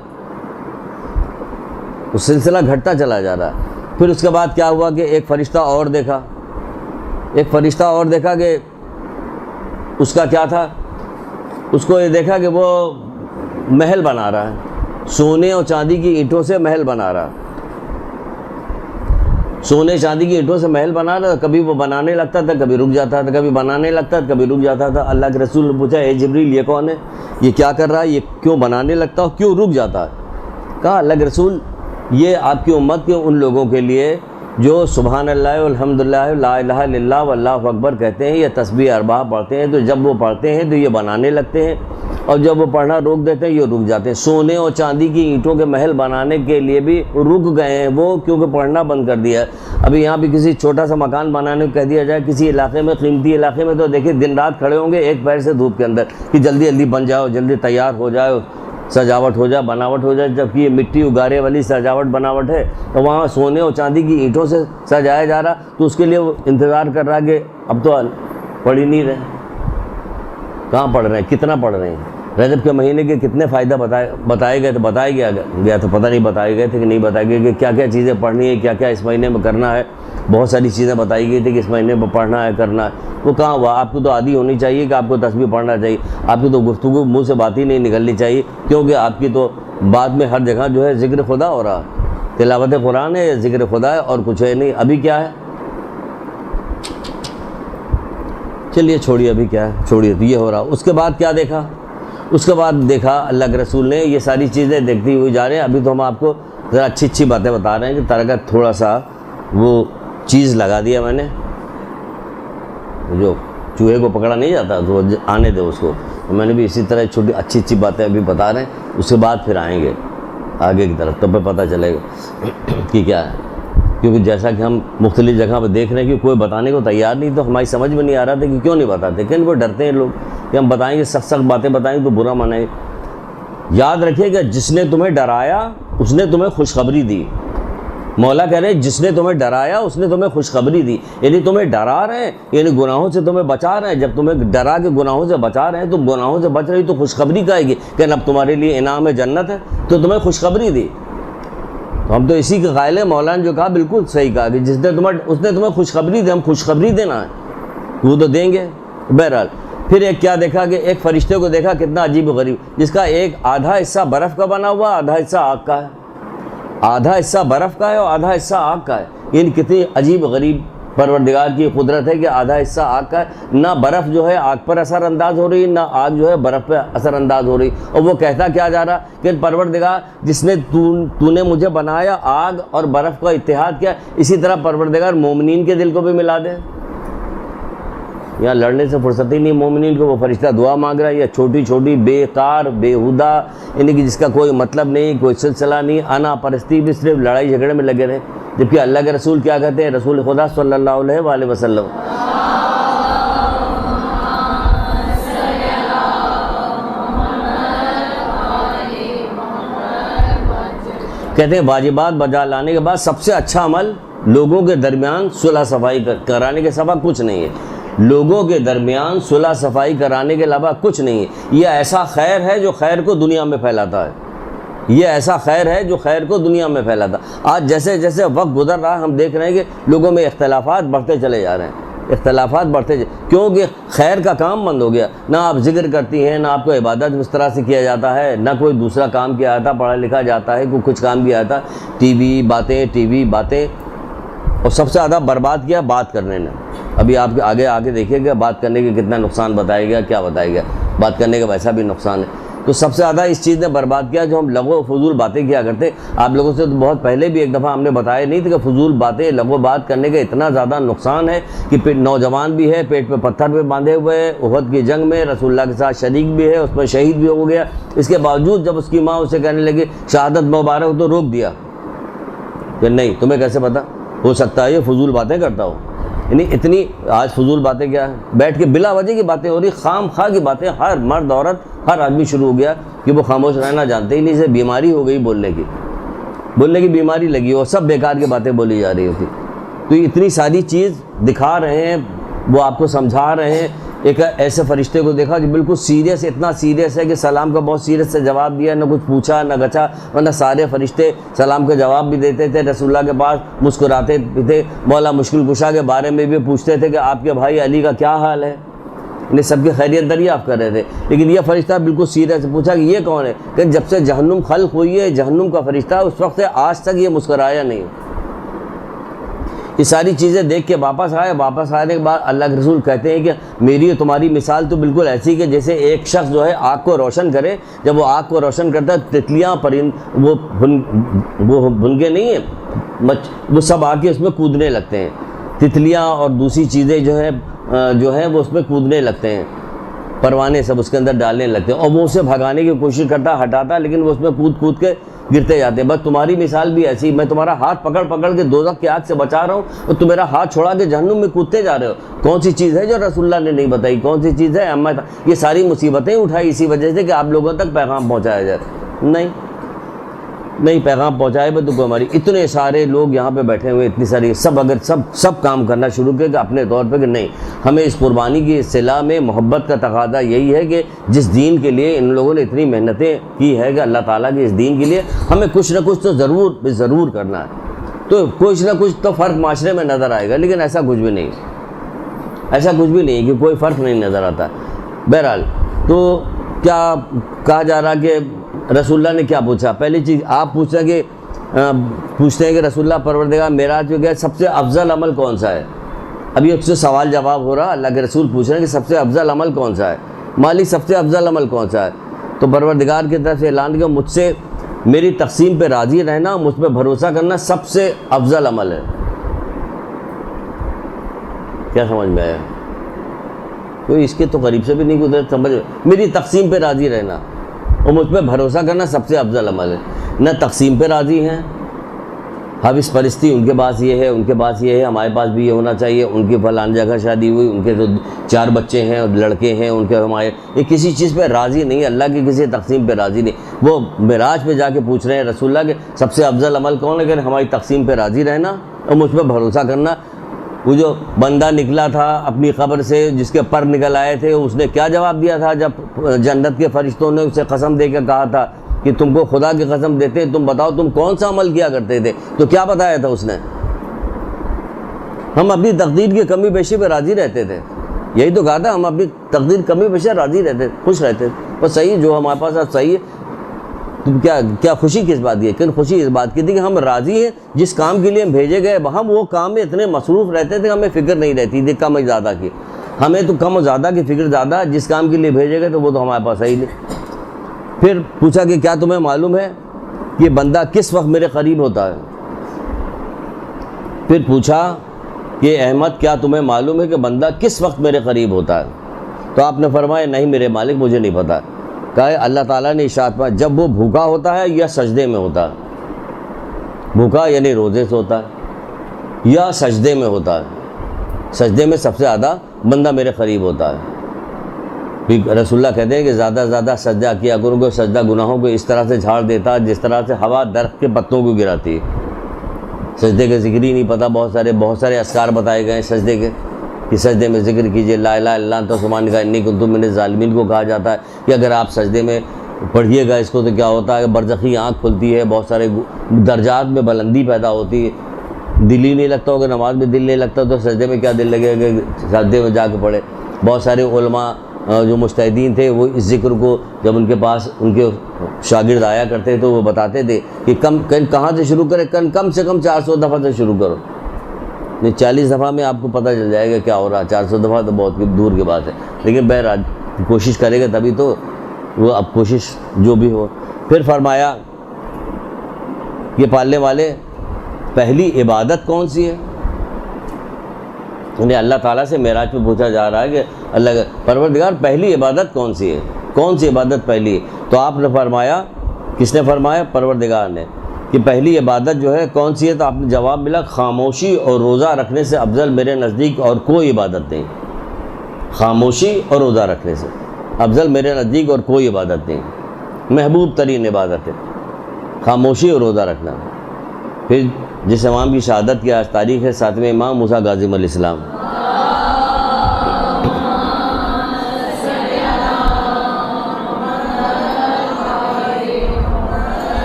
وہ سلسلہ گھٹتا چلا جا رہا ہے۔ پھر اس کے بعد کیا ہوا کہ ایک فرشتہ اور دیکھا کہ اس کا کیا تھا، اس کو یہ دیکھا کہ وہ محل بنا رہا ہے، سونے اور چاندی کی اینٹوں سے محل بنا رہا ہے، سونے چاندی کی اینٹوں سے محل بنا رہا تھا، کبھی وہ بنانے لگتا تھا کبھی رک جاتا تھا، کبھی بنانے لگتا تھا کبھی رک جاتا تھا۔ اللہ کے رسول نے پوچھا اے جبریل یہ کون ہے، یہ کیا کر رہا ہے، یہ کیوں بنانے لگتا ہے، کیوں رک جاتا ہے؟ کہا اللہ کے رسول یہ آپ کی امت کے ان لوگوں کے لیے جو سبحان اللہ والحمدللہ لا الہ الا اللہ واللہ اکبر کہتے ہیں، یہ تسبیح 4 پڑھتے ہیں، تو جب وہ پڑھتے ہیں تو یہ بنانے لگتے ہیں، اور جب وہ پڑھنا روک دیتے ہیں یہ رک جاتے ہیں۔ سونے اور چاندی کی اینٹوں کے محل بنانے کے لیے بھی رک گئے ہیں وہ، کیونکہ پڑھنا بند کر دیا ہے۔ ابھی یہاں بھی کسی چھوٹا سا مکان بنانے کو کہہ دیا جائے کسی علاقے میں، قیمتی علاقے میں، تو دیکھیں دن رات کھڑے ہوں گے ایک پیر سے دھوپ کے اندر کہ جلدی جلدی بن جاؤ، جلدی تیار ہو جائے، سجاوٹ ہو جائے، بناوٹ ہو جائے، جبکہ یہ مٹی اگارے والی سجاوٹ بناوٹ ہے، تو وہاں سونے اور چاندی کی اینٹوں سے سجایا جا رہا، تو اس کے لیے وہ انتظار کر رہا کہ اب تو پڑھ ہی نہیں رہے، کہاں پڑھ رہے ہیں، کتنا پڑھ رہے ہیں، رجب کے مہینے کے کتنے فائدہ بتائے گئے تھے، بتایا گیا تھا، پتہ نہیں بتائے گئے تھے کہ نہیں بتائے گئے کہ کیا کیا چیزیں پڑھنی ہے، کیا کیا اس مہینے میں کرنا ہے. بہت ساری چیزیں بتائی گئی تھی کہ اس مہینے میں پڑھنا ہے، کرنا ہے. وہ کہاں ہوا؟ آپ کو تو عادی ہونی چاہیے کہ آپ کو تسبیح پڑھنا چاہیے. آپ کی تو گفتگو منہ سے بات ہی نہیں نکلنی چاہیے، کیونکہ آپ کی تو بعد میں ہر جگہ جو ہے ذکر خدا ہو رہا ہے. تلاوت قرآن ہے یا ذکر خدا ہے اور کچھ ہے نہیں. ابھی کیا ہے؟ چلیے چھوڑیے، ابھی کیا ہے، چھوڑیے. تو یہ ہو رہا. اس کے بعد کیا دیکھا؟ اس کے بعد دیکھا اللہ کے رسول نے یہ ساری چیزیں دیکھتی ہوئی جا رہے ہیں. ابھی تو ہم آپ کو ذرا اچھی اچھی باتیں بتا رہے ہیں کہ طرح کا تھوڑا سا وہ چیز لگا دیا میں نے، جو چوہے کو پکڑا نہیں جاتا تو آنے دے اس کو. میں نے بھی اسی طرح چھوٹی اچھی اچھی باتیں ابھی بتا رہے ہیں. اس کے بعد پھر آئیں گے آگے کی طرف، تب پہ پتہ چلے گا کہ کیا ہے. کیونکہ جیسا کہ ہم مختلف جگہ پہ دیکھ رہے ہیں کہ کوئی بتانے کو تیار نہیں، تو ہماری سمجھ میں نہیں آ رہا تھا کہ کیوں نہیں بتاتے. کہ ان کو ڈرتے ہیں لوگ کہ ہم بتائیں گے، سخت سخت باتیں بتائیں تو برا منائیں گے. یاد رکھیے کہ جس نے تمہیں ڈرایا اس نے تمہیں خوشخبری دی. مولا کہہ رہے ہیں جس نے تمہیں ڈرایا اس نے تمہیں خوشخبری دی. یعنی تمہیں ڈرا رہے ہیں، یعنی گناہوں سے تمہیں بچا رہے ہیں. جب تمہیں ڈرا کے گناہوں سے بچا رہے ہیں، تم گناہوں سے بچ رہی تو خوشخبری کہے گی کہ اب تمہارے لیے انعام ہے، جنت ہے، تو تمہیں خوشخبری دی. تو ہم تو اسی کے قائل ہیں. مولانا جو کہا بالکل صحیح کہا کہ اس نے تمہیں خوشخبری دی. ہم خوشخبری دینا ہے، وہ تو دیں گے. بہرحال پھر ایک کیا دیکھا کہ ایک فرشتے کو دیکھا، کتنا عجیب و غریب، جس کا ایک آدھا حصہ برف کا بنا ہوا، آدھا حصہ آگ کا ہے. آدھا حصہ برف کا ہے اور آدھا حصہ آگ کا ہے. یعنی کتنی عجیب و غریب پروردگار کی قدرت ہے کہ آدھا حصہ آگ کا ہے. نہ برف جو ہے آگ پر اثر انداز ہو رہی، نہ آگ جو ہے برف پہ اثر انداز ہو رہی. اور وہ کہتا کیا جا رہا کہ پروردگار جس نے تو نے مجھے بنایا، آگ اور برف کا اتحاد کیا، اسی طرح پروردگار مومنین کے دل کو بھی ملا دے. یہاں لڑنے سے فرصت ہی نہیں مومنین کو. وہ فرشتہ دعا مانگ رہا ہے یا چھوٹی چھوٹی بیکار بیہودہ، یعنی کہ جس کا کوئی مطلب نہیں، کوئی سلسلہ نہیں، انا پرستی بھی، صرف لڑائی جھگڑے میں لگے رہے. جبکہ اللہ کے رسول کیا کہتے ہیں؟ رسول خدا صلی اللہ علیہ وآلہ وسلم کہتے ہیں واجبات بجا لانے کے بعد سب سے اچھا عمل لوگوں کے درمیان صلح صفائی کرانے کے سوا کچھ نہیں ہے. لوگوں کے درمیان صلح صفائی کرانے کے علاوہ کچھ نہیں ہے. یہ ایسا خیر ہے جو خیر کو دنیا میں پھیلاتا ہے. یہ ایسا خیر ہے جو خیر کو دنیا میں پھیلاتا ہے. آج جیسے جیسے وقت گزر رہا ہے ہم دیکھ رہے ہیں کہ لوگوں میں اختلافات بڑھتے چلے جا رہے ہیں. اختلافات بڑھتے کیونکہ خیر کا کام بند ہو گیا. نہ آپ ذکر کرتی ہیں، نہ آپ کو عبادت اس طرح سے کیا جاتا ہے، نہ کوئی دوسرا کام کیا جاتا، پڑھا لکھا جاتا ہے، کوئی کچھ کام کیا جاتا. ٹی وی باتیں. اور سب سے زیادہ برباد کیا بات کرنے نے. ابھی آپ آگے دیکھیے کہ بات کرنے کے کتنا نقصان بتایا گیا، کیا بتایا گیا. بات کرنے کا ویسا بھی نقصان ہے. تو سب سے زیادہ اس چیز نے برباد کیا جو ہم لغو و فضول باتیں کیا کرتے. آپ لوگوں سے تو بہت پہلے بھی ایک دفعہ ہم نے بتایا نہیں تھا کہ فضول باتیں، لغو بات کرنے کا اتنا زیادہ نقصان ہے کہ نوجوان بھی ہے پیٹ پہ پتھر پہ باندھے ہوئے ہے، احد کی جنگ میں رسول اللہ کے ساتھ شریک بھی ہے، اس میں شہید بھی ہو گیا. اس کے باوجود جب اس کی ماں اسے کہنے لگی شہادت مبارک تو روک دیا کہ نہیں، تمہیں کیسے پتہ ہو سکتا ہے یہ فضول باتیں کرتا ہو. یعنی اتنی آج فضول باتیں کیا ہے، بیٹھ کے بلا وجہ کی باتیں ہو رہی، خام خواہ کی باتیں. ہر مرد عورت ہر آدمی شروع ہو گیا کہ وہ خاموش رہنا جانتے ہی نہیں. اسے بیماری ہو گئی بولنے کی بیماری لگی اور سب بیکار کی باتیں بولی جا رہی ہوتی. تو اتنی ساری چیز دکھا رہے ہیں، وہ آپ کو سمجھا رہے ہیں. ایک ایسے فرشتے کو دیکھا جو بالکل سیریس، اتنا سیریس ہے کہ سلام کا بہت سیریس سے جواب دیا، نہ کچھ پوچھا نہ گچا. ورنہ سارے فرشتے سلام کا جواب بھی دیتے تھے، رسول اللہ کے پاس مسکراتے تھے، مولا مشکل کشا کے بارے میں بھی پوچھتے تھے کہ آپ کے بھائی علی کا کیا حال ہے. انہیں سب کی خیریت دریافت کر رہے تھے. لیکن یہ فرشتہ بالکل سیریس سے پوچھا کہ یہ کون ہے؟ کہ جب سے جہنم خلق ہوئی ہے، جہنم کا فرشتہ، اس وقت سے آج تک یہ مسکرایا نہیں. یہ ساری چیزیں دیکھ کے واپس آنے کے بعد اللہ کے رسول کہتے ہیں کہ میری اور تمہاری مثال تو بالکل ایسی کہ جیسے ایک شخص جو ہے آگ کو روشن کرے. جب وہ آگ کو روشن کرتا ہے، تتلیاں وہ بھنگے نہیں ہیں، وہ سب آ کے اس میں کودنے لگتے ہیں. تتلیاں اور دوسری چیزیں جو ہیں وہ اس میں کودنے لگتے ہیں، پروانے سب اس کے اندر ڈالنے لگتے ہیں. اور وہ اسے بھگانے کی کوشش کرتا، ہٹاتا، لیکن وہ اس میں کود کے گرتے جاتے ہیں. بس تمہاری مثال بھی ایسی. میں تمہارا ہاتھ پکڑ کے دوزخ کی آگ سے بچا رہا ہوں اور تم میرا ہاتھ چھوڑا کے جہنم میں کودتے جا رہے ہو. کون سی چیز ہے جو رسول اللہ نے نہیں بتائی؟ کون سی چیز ہے؟ یہ ساری مصیبتیں اٹھائی اسی وجہ سے کہ آپ لوگوں تک پیغام پہنچایا جائے. نہیں، نہیں پیغام پہنچائے بے تو کوئی ہماری. اتنے سارے لوگ یہاں پہ بیٹھے ہوئے, اتنی ساری سب اگر سب کام کرنا شروع کرے کہ اپنے طور پہ کہ نہیں ہمیں اس قربانی کی اصطلاح میں محبت کا تقاضا یہی ہے کہ جس دین کے لیے ان لوگوں نے اتنی محنتیں کی ہے کہ اللہ تعالیٰ کے اس دین کے لیے ہمیں کچھ نہ کچھ تو ضرور کرنا ہے, تو کچھ نہ کچھ تو فرق معاشرے میں نظر آئے گا. لیکن ایسا کچھ بھی نہیں, ایسا کچھ بھی نہیں کہ کوئی فرق نہیں نظر آتا. بہرحال تو کیا کہا جا رہا کہ رسول اللہ نے کیا پوچھا؟ پہلی چیز آپ پوچھتے ہیں کہ رسول اللہ پروردگار معراج میں گئے سب سے افضل عمل کون سا ہے؟ ابھی اس سے سوال جواب ہو رہا, اللہ کے رسول پوچھ رہے ہیں کہ سب سے افضل عمل کون سا ہے, مالک سب سے افضل عمل کون سا ہے؟ تو پروردگار کی طرف سے اعلان کیا مجھ سے میری تقسیم پہ راضی رہنا, مجھ پہ بھروسہ کرنا سب سے افضل عمل ہے. کیا سمجھ میں آیا؟ کوئی اس کے تو قریب سے بھی نہیں گزرے سمجھ. میری تقسیم پہ راضی رہنا اور مجھ پہ بھروسہ کرنا سب سے افضل عمل ہے. نہ تقسیم پہ راضی ہیں, حوث پرستی ان کے پاس یہ ہے, ان کے پاس یہ ہے, ہمارے پاس بھی یہ ہونا چاہیے, ان کی فلان جگہ شادی ہوئی, ان کے تو 4 بچے ہیں اور لڑکے ہیں ان کے, ہمارے یہ کسی چیز پہ راضی نہیں, اللہ کی کسی تقسیم پہ راضی نہیں. وہ معراج پہ جا کے پوچھ رہے ہیں رسول اللہ کہ سب سے افضل عمل کون ہے؟ کہ ہماری تقسیم پہ راضی رہنا اور مجھ پہ بھروسہ کرنا. وہ جو بندہ نکلا تھا اپنی قبر سے جس کے پر نکل آئے تھے, اس نے کیا جواب دیا تھا جب جنت کے فرشتوں نے اسے قسم دے کے کہا تھا کہ تم کو خدا کی قسم دیتے تم بتاؤ تم کون سا عمل کیا کرتے تھے؟ تو کیا بتایا تھا اس نے؟ ہم اپنی تقدیر کی کمی بیشی پہ راضی رہتے تھے. یہی تو کہا تھا, ہم اپنی تقدیر کمی بیشی راضی رہتے, خوش رہتے. بس صحیح جو ہمارے پاس اب صحیح ہے. تم کیا خوشی کس بات کی ہے؟ کہ خوشی اس بات کی تھی کہ ہم راضی ہیں جس کام کے لیے ہم بھیجے گئے, ہم وہ کام میں اتنے مصروف رہتے تھے ہمیں فکر نہیں رہتی تھی کم و زیادہ کی. ہمیں تو کم و زیادہ کی فکر زیادہ, جس کام کے لیے بھیجے گئے تو وہ تو ہمارے پاس صحیح نہیں. پھر پوچھا کہ کیا تمہیں معلوم ہے کہ بندہ کس وقت میرے قریب ہوتا ہے؟ پھر پوچھا کہ احمد کیا تمہیں معلوم ہے کہ بندہ کس وقت میرے قریب ہوتا ہے؟ تو آپ نے فرمایا نہیں میرے مالک مجھے نہیں پتہ. کہا اللہ تعالیٰ نے ارشاد فرمایا جب وہ بھوکا ہوتا ہے یا سجدے میں ہوتا ہے. بھوکا یعنی روزے سے ہوتا ہے یا سجدے میں ہوتا ہے. سجدے میں سب سے زیادہ بندہ میرے قریب ہوتا ہے. رسول اللہ کہتے ہیں کہ زیادہ سے زیادہ سجدہ کیا کرو کہ سجدہ گناہوں کو اس طرح سے جھاڑ دیتا ہے جس طرح سے ہوا درخت کے پتوں کو گراتی ہے. سجدے کے ذکر ہی نہیں پتہ, بہت سارے اذکار بتائے گئے ہیں سجدے کے کہ سجدے میں ذکر کیجئے لا الہ الا انت سبحانک انی کنت من الظالمین کو کہا جاتا ہے کہ اگر آپ سجدے میں پڑھیے گا اس کو تو کیا ہوتا ہے کہ برزخی آنکھ کھلتی ہے, بہت سارے درجات میں بلندی پیدا ہوتی ہے. دل ہی نہیں لگتا ہوگا, نماز میں دل نہیں لگتا تو سجدے میں کیا دل لگے گا کہ سجدے میں جا کے پڑھے. بہت سارے علماء جو مجتہدین تھے وہ اس ذکر کو جب ان کے پاس ان کے شاگرد آیا کرتے تو وہ بتاتے تھے کہ کہاں سے شروع کرے, کم سے کم 400 دفعہ سے شروع کرو. نہیں 40 دفعہ میں آپ کو پتہ چل جائے گا کیا ہو رہا ہے, 400 دفعہ تو بہت دور کی بات ہے. لیکن بہرحال کوشش کرے گا تبھی تو وہ, اب کوشش جو بھی ہو. پھر فرمایا یہ پالنے والے پہلی عبادت کون سی ہے؟ یعنی اللہ تعالیٰ سے معراج پہ پوچھا جا رہا ہے کہ اللہ کا پروردگار پہلی عبادت کون سی ہے, کون سی عبادت پہلی ہے؟ تو آپ نے فرمایا, کس نے فرمایا؟ پروردگار نے, کہ پہلی عبادت جو ہے کون سی ہے؟ تو آپ نے جواب ملا خاموشی اور روزہ رکھنے سے افضل میرے نزدیک اور کوئی عبادت نہیں. خاموشی اور روزہ رکھنے سے افضل میرے نزدیک اور کوئی عبادت نہیں. محبوب ترین عبادت ہے خاموشی اور روزہ رکھنا. پھر جس امام کی شہادت کی آج تاریخ ہے 7ویں امام موسیٰ کاظم علیہ السلام.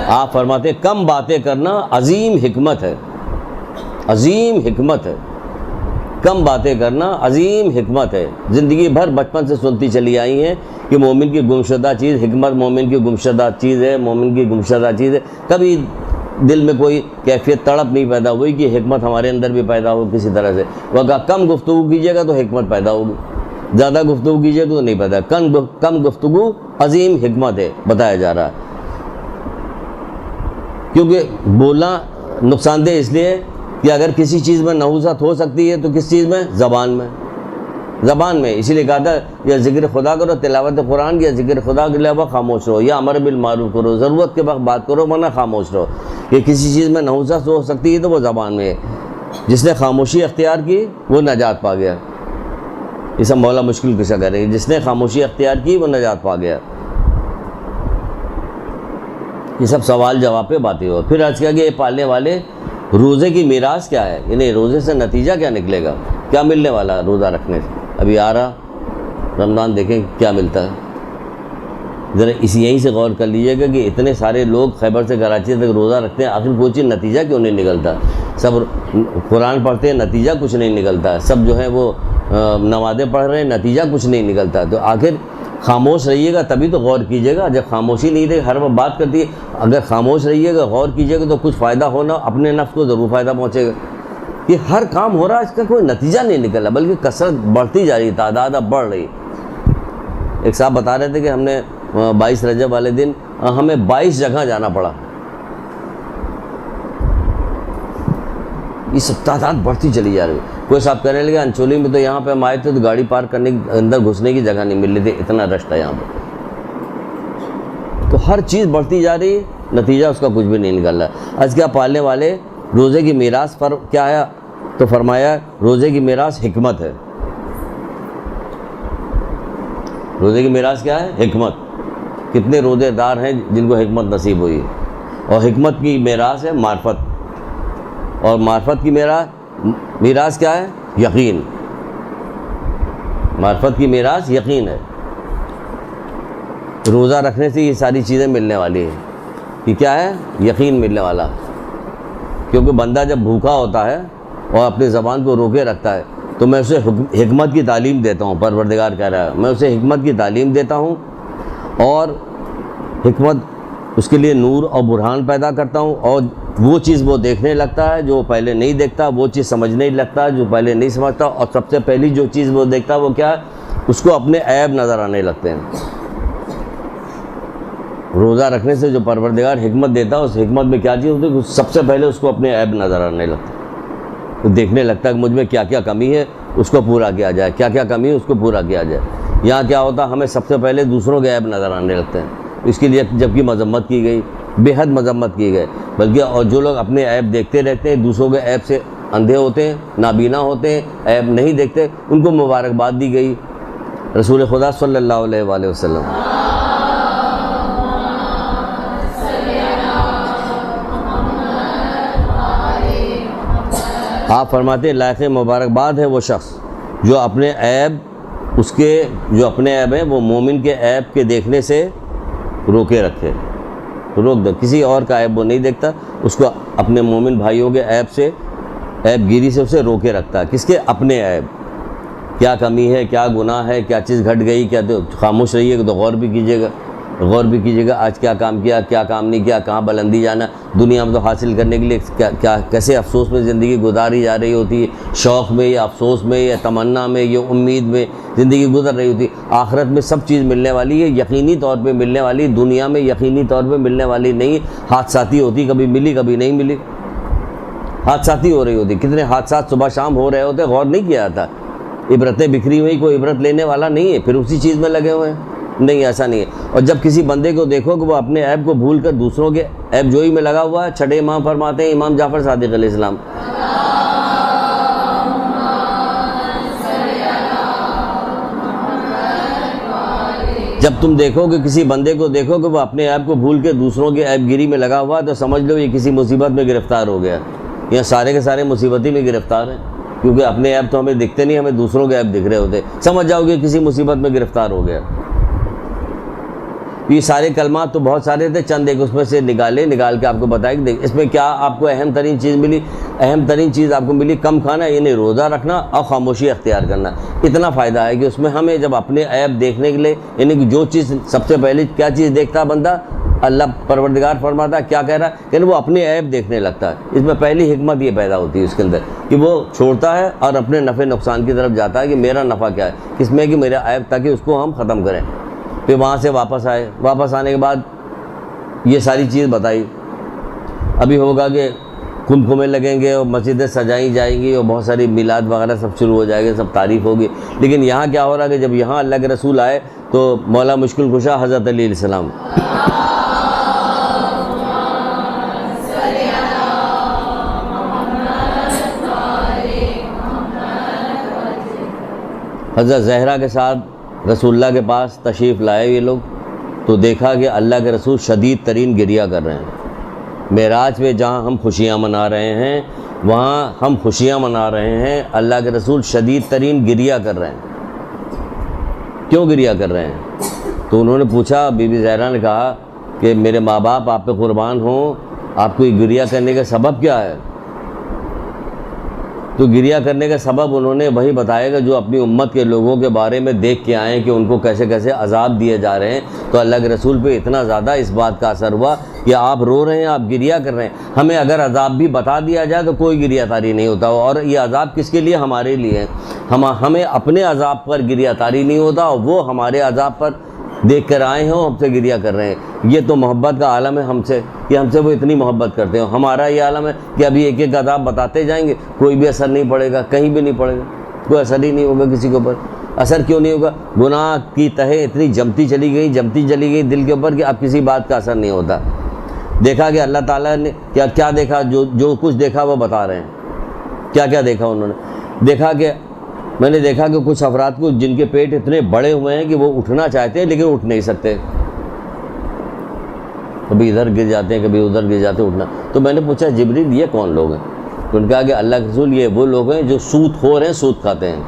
آپ فرماتے ہیں کم باتیں کرنا عظیم حکمت ہے, عظیم حکمت ہے. کم باتیں کرنا عظیم حکمت ہے. زندگی بھر بچپن سے سنتی چلی آئی ہیں کہ مومن کی گمشدہ چیز حکمت, مومن کی گمشدہ چیز ہے, مومن کی گمشدہ چیز ہے. کبھی دل میں کوئی کیفیت تڑپ نہیں پیدا ہوئی کہ حکمت ہمارے اندر بھی پیدا ہو کسی طرح سے. وہ کہا کم گفتگو کیجیے گا تو حکمت پیدا ہوگی, زیادہ گفتگو کیجیے تو نہیں پیدا. کم گفتگو عظیم حکمت ہے بتایا جا رہا ہے. کیونکہ بولنا نقصان دہ اس لیے کہ اگر کسی چیز میں نحوست ہو سکتی ہے تو کس چیز میں؟ زبان میں. اسی لیے کہا تھا یا ذکر خدا کرو, تلاوت قرآن, یا ذکر خدا کے علاوہ خاموش رہو, یا امر بالمعروف کرو, ضرورت کے وقت بات کرو ورنہ خاموش رہو. کہ کسی چیز میں نحوست ہو سکتی ہے تو وہ زبان میں ہے. جس نے خاموشی اختیار کی وہ نجات پا گیا. یہ سب مولا مشکل کسا کرے, جس نے خاموشی اختیار کی وہ نجات پا گیا. یہ سب سوال جواب پہ باتیں ہو. پھر عرض کیا کہ یہ پالنے والے روزے کی میراث کیا ہے, یعنی روزے سے نتیجہ کیا نکلے گا, کیا ملنے والا ہے روزہ رکھنے سے. ابھی آ رہا رمضان, دیکھیں کیا ملتا ہے. ذرا یہیں سے غور کر لیجئے گا کہ اتنے سارے لوگ خیبر سے کراچی تک روزہ رکھتے ہیں, آخر کوئی چیز نتیجہ کیوں نہیں نکلتا. سب قرآن پڑھتے ہیں, نتیجہ کچھ نہیں نکلتا. سب جو ہے وہ نمازیں پڑھ رہے ہیں, نتیجہ کچھ نہیں نکلتا. تو آخر خاموش رہیے گا تبھی تو غور کیجیے گا. جب خاموشی نہیں رہے, ہر وقت بات کرتی ہے, اگر خاموش رہیے گا, غور کیجیے گا تو کچھ فائدہ ہونا, اپنے نفس کو ضرور فائدہ پہنچے گا. یہ ہر کام ہو رہا ہے, اس کا کوئی نتیجہ نہیں نکل رہا, بلکہ کثرت بڑھتی جا رہی ہے, تعداد اب بڑھ رہی. ایک صاحب بتا رہے تھے کہ ہم نے 22 رجب والے دن ہمیں 22 جگہ جانا پڑا. یہ سب تعداد بڑھتی چلی جا رہی ہے. کوئی صاحب کہنے لگے انچولی میں تو یہاں پہ ہم آئے تھے تو گاڑی پارک کرنے اندر گھسنے کی جگہ نہیں مل رہی تھی, اتنا رش تھا یہاں پہ. تو ہر چیز بڑھتی جا رہی ہے, نتیجہ اس کا کچھ بھی نہیں نکل رہا. آج کیا پالنے والے روزے کی میراث پر کیا ہے, تو فرمایا روزے کی میراث حکمت ہے. روزے کی میراث کیا ہے, حکمت. کتنے روزے دار ہیں جن کو حکمت نصیب ہوئی ہے, اور حکمت کی میراث ہے معرفت, اور معرفت کی میراث کیا ہے, یقین. معرفت کی میراث یقین ہے. روزہ رکھنے سے یہ ساری چیزیں ملنے والی ہیں. کہ کیا ہے, یقین ملنے والا. کیونکہ بندہ جب بھوکا ہوتا ہے اور اپنی زبان کو روکے رکھتا ہے تو میں اسے حکمت کی تعلیم دیتا ہوں. پروردگار کہہ رہا ہے میں اسے حکمت کی تعلیم دیتا ہوں, اور حکمت اس کے لیے نور اور برہان پیدا کرتا ہوں, اور وہ چیز وہ دیکھنے لگتا ہے جو پہلے نہیں دیکھتا, وہ چیز سمجھنے لگتا ہے جو پہلے نہیں سمجھتا, اور سب سے پہلی جو چیز وہ دیکھتا ہے وہ کیا ہے, اس کو اپنے عیب نظر آنے لگتے ہیں. روزہ رکھنے سے جو پروردگار حکمت دیتا ہے, اس حکمت میں کیا چیز ہوتی ہے, سب سے پہلے اس کو اپنے عیب نظر آنے لگتا ہے. تو دیکھنے لگتا ہے کہ مجھ میں کیا کیا کمی ہے, اس کو پورا کیا جائے, کیا کیا کمی ہے اس کو پورا کیا جائے. یہاں کیا ہوتا, ہمیں سب سے پہلے دوسروں کے عیب نظر آنے لگتے ہیں. اس کے لیے جبکہ مذمت کی گئی, بے حد مذمت کی گئی. بلکہ اور جو لوگ اپنے عیب دیکھتے رہتے ہیں, دوسروں کے عیب سے اندھے ہوتے ہیں, نابینا ہوتے ہیں, عیب نہیں دیکھتے, ان کو مبارکباد دی گئی. رسول خدا صلی اللہ علیہ وآلہ وسلم آپ فرماتے ہیں لائق مبارکباد ہے وہ شخص جو اپنے عیب, اس کے جو اپنے عیب ہیں وہ مومن کے عیب کے دیکھنے سے روکے رکھے, روک دے. کسی اور کا عیب وہ نہیں دیکھتا, اس کو اپنے مومن بھائیوں کے عیب سے, عیب گیری سے اسے روکے رکھتا ہے. کس کے, اپنے عیب. کیا کمی ہے, کیا گناہ ہے, کیا چیز گھٹ گئی, کیا. تو خاموش رہیے گا تو غور بھی کیجیے گا, غور بھی کیجیے گا آج کیا کام کیا, کیا کام نہیں کیا, کہاں بلندی جانا. دنیا میں تو حاصل کرنے کے لیے کیا کیسے افسوس میں زندگی گزاری جا رہی ہوتی ہے, شوق میں یا افسوس میں یا تمنا میں یا امید میں زندگی گزر رہی ہوتی. آخرت میں سب چیز ملنے والی ہے, یقینی طور پہ ملنے والی. دنیا میں یقینی طور پہ ملنے والی نہیں, حادثاتی ہوتی, کبھی ملی کبھی نہیں ملی, حادثاتی ہو رہی ہوتی. کتنے حادثات صبح شام ہو رہے ہوتے, غور نہیں کیا جاتا. عبرتیں بکھری ہوئی, کوئی عبرت لینے والا نہیں ہے, پھر اسی چیز میں لگے ہوئے ہیں. نہیں, ایسا نہیں ہے. اور جب کسی بندے کو دیکھو کہ وہ اپنے عیب کو بھول کر دوسروں کے عیب جوئی میں لگا ہوا ہے, چھٹے امام فرماتے ہیں امام جعفر صادق علیہ السلام, جب تم دیکھو کہ کسی بندے کو دیکھو کہ وہ اپنے عیب کو بھول کے دوسروں کے عیب گیری میں لگا ہوا ہے, تو سمجھ لو یہ کسی مصیبت میں گرفتار ہو گیا. یہ سارے کے سارے مصیبتی میں گرفتار ہیں, کیونکہ اپنے عیب تو ہمیں دکھتے نہیں, ہمیں دوسروں کے عیب دکھ رہے ہوتے. سمجھ جاؤ کہ کسی مصیبت میں گرفتار ہو گیا. یہ سارے کلمات تو بہت سارے تھے, چند ایک اس میں سے نکال کے آپ کو بتائیں کہ اس میں کیا آپ کو اہم ترین چیز ملی. اہم ترین چیز آپ کو ملی کم کھانا, یعنی روزہ رکھنا اور خاموشی اختیار کرنا. اتنا فائدہ ہے کہ اس میں ہمیں جب اپنے عیب دیکھنے کے لیے, یعنی کہ جو چیز سب سے پہلے کیا چیز دیکھتا ہے بندہ, اللہ پروردگار فرماتا ہے کیا کہہ رہا ہے, یعنی وہ اپنے عیب دیکھنے لگتا ہے. اس میں پہلی حکمت یہ پیدا ہوتی ہے اس کے اندر کہ وہ چھوڑتا ہے اور اپنے نفع نقصان کی طرف جاتا ہے کہ میرا نفع کیا ہے, کس میں کہ میرا عیب, تاکہ اس کو ہم ختم کریں. پھر وہاں سے واپس آئے, واپس آنے کے بعد یہ ساری چیز بتائی. ابھی ہوگا کہ کمکمے لگیں گے اور مسجدیں سجائی جائیں گی اور بہت ساری میلاد وغیرہ سب شروع ہو جائے گا, سب تعریف ہوگی. لیکن یہاں کیا ہو رہا ہے کہ جب یہاں اللہ کے رسول آئے تو مولا مشکل کشا حضرت علی علیہ السلام, حضرت زہرا کے ساتھ رسول اللہ کے پاس تشریف لائے یہ لوگ, تو دیکھا کہ اللہ کے رسول شدید ترین گریہ کر رہے ہیں۔ معراج پہ جہاں ہم خوشیاں منا رہے ہیں وہاں ہم خوشیاں منا رہے ہیں، اللہ کے رسول شدید ترین گریہ کر رہے ہیں۔ کیوں گریہ کر رہے ہیں؟ تو انہوں نے پوچھا، بی بی زہرا نے کہا کہ میرے ماں باپ آپ پہ قربان ہوں، آپ کو یہ گریہ کرنے کا سبب کیا ہے؟ تو گریہ کرنے کا سبب انہوں نے وہی بتایا کہ جو اپنی امت کے لوگوں کے بارے میں دیکھ کے آئے کہ ان کو کیسے کیسے عذاب دیے جا رہے ہیں، تو اللہ کے رسول پہ اتنا زیادہ اس بات کا اثر ہوا کہ آپ رو رہے ہیں، آپ گریہ کر رہے ہیں۔ ہمیں اگر عذاب بھی بتا دیا جائے تو کوئی گریہ تاری نہیں ہوتا، اور یہ عذاب کس کے لیے؟ ہمارے لیے ہے۔ ہمیں اپنے عذاب پر گریہ تاری نہیں ہوتا، اور وہ ہمارے عذاب پر دیکھ کر آئے ہیں اور ہم سے گریہ کر رہے ہیں۔ یہ تو محبت کا عالم ہے ہم سے، کہ ہم سے وہ اتنی محبت کرتے ہیں۔ ہمارا یہ عالم ہے کہ ابھی ایک ایک عذاب بتاتے جائیں گے، کوئی بھی اثر نہیں پڑے گا، کہیں بھی نہیں پڑے گا، کوئی اثر ہی نہیں ہوگا کسی کے اوپر۔ اثر کیوں نہیں ہوگا؟ گناہ کی تہے اتنی جمتی چلی گئی دل کے اوپر کہ اب کسی بات کا اثر نہیں ہوتا۔ دیکھا کہ اللہ تعالیٰ نے کیا دیکھا؟ جو کچھ دیکھا وہ بتا رہے ہیں۔ کیا دیکھا انہوں نے؟ دیکھا کہ میں نے دیکھا کہ کچھ افراد کو جن کے پیٹ اتنے بڑے ہوئے ہیں کہ وہ اٹھنا چاہتے ہیں لیکن اٹھ نہیں سکتے، کبھی ادھر گر جاتے ہیں، کبھی ادھر گر جاتے ہیں، اٹھنا۔ تو میں نے پوچھا جبریل یہ کون لوگ ہیں؟ تو ان نے کہا کہ اللہ کے رسول یہ وہ لوگ ہیں جو سود خور ہیں، سود کھاتے ہیں۔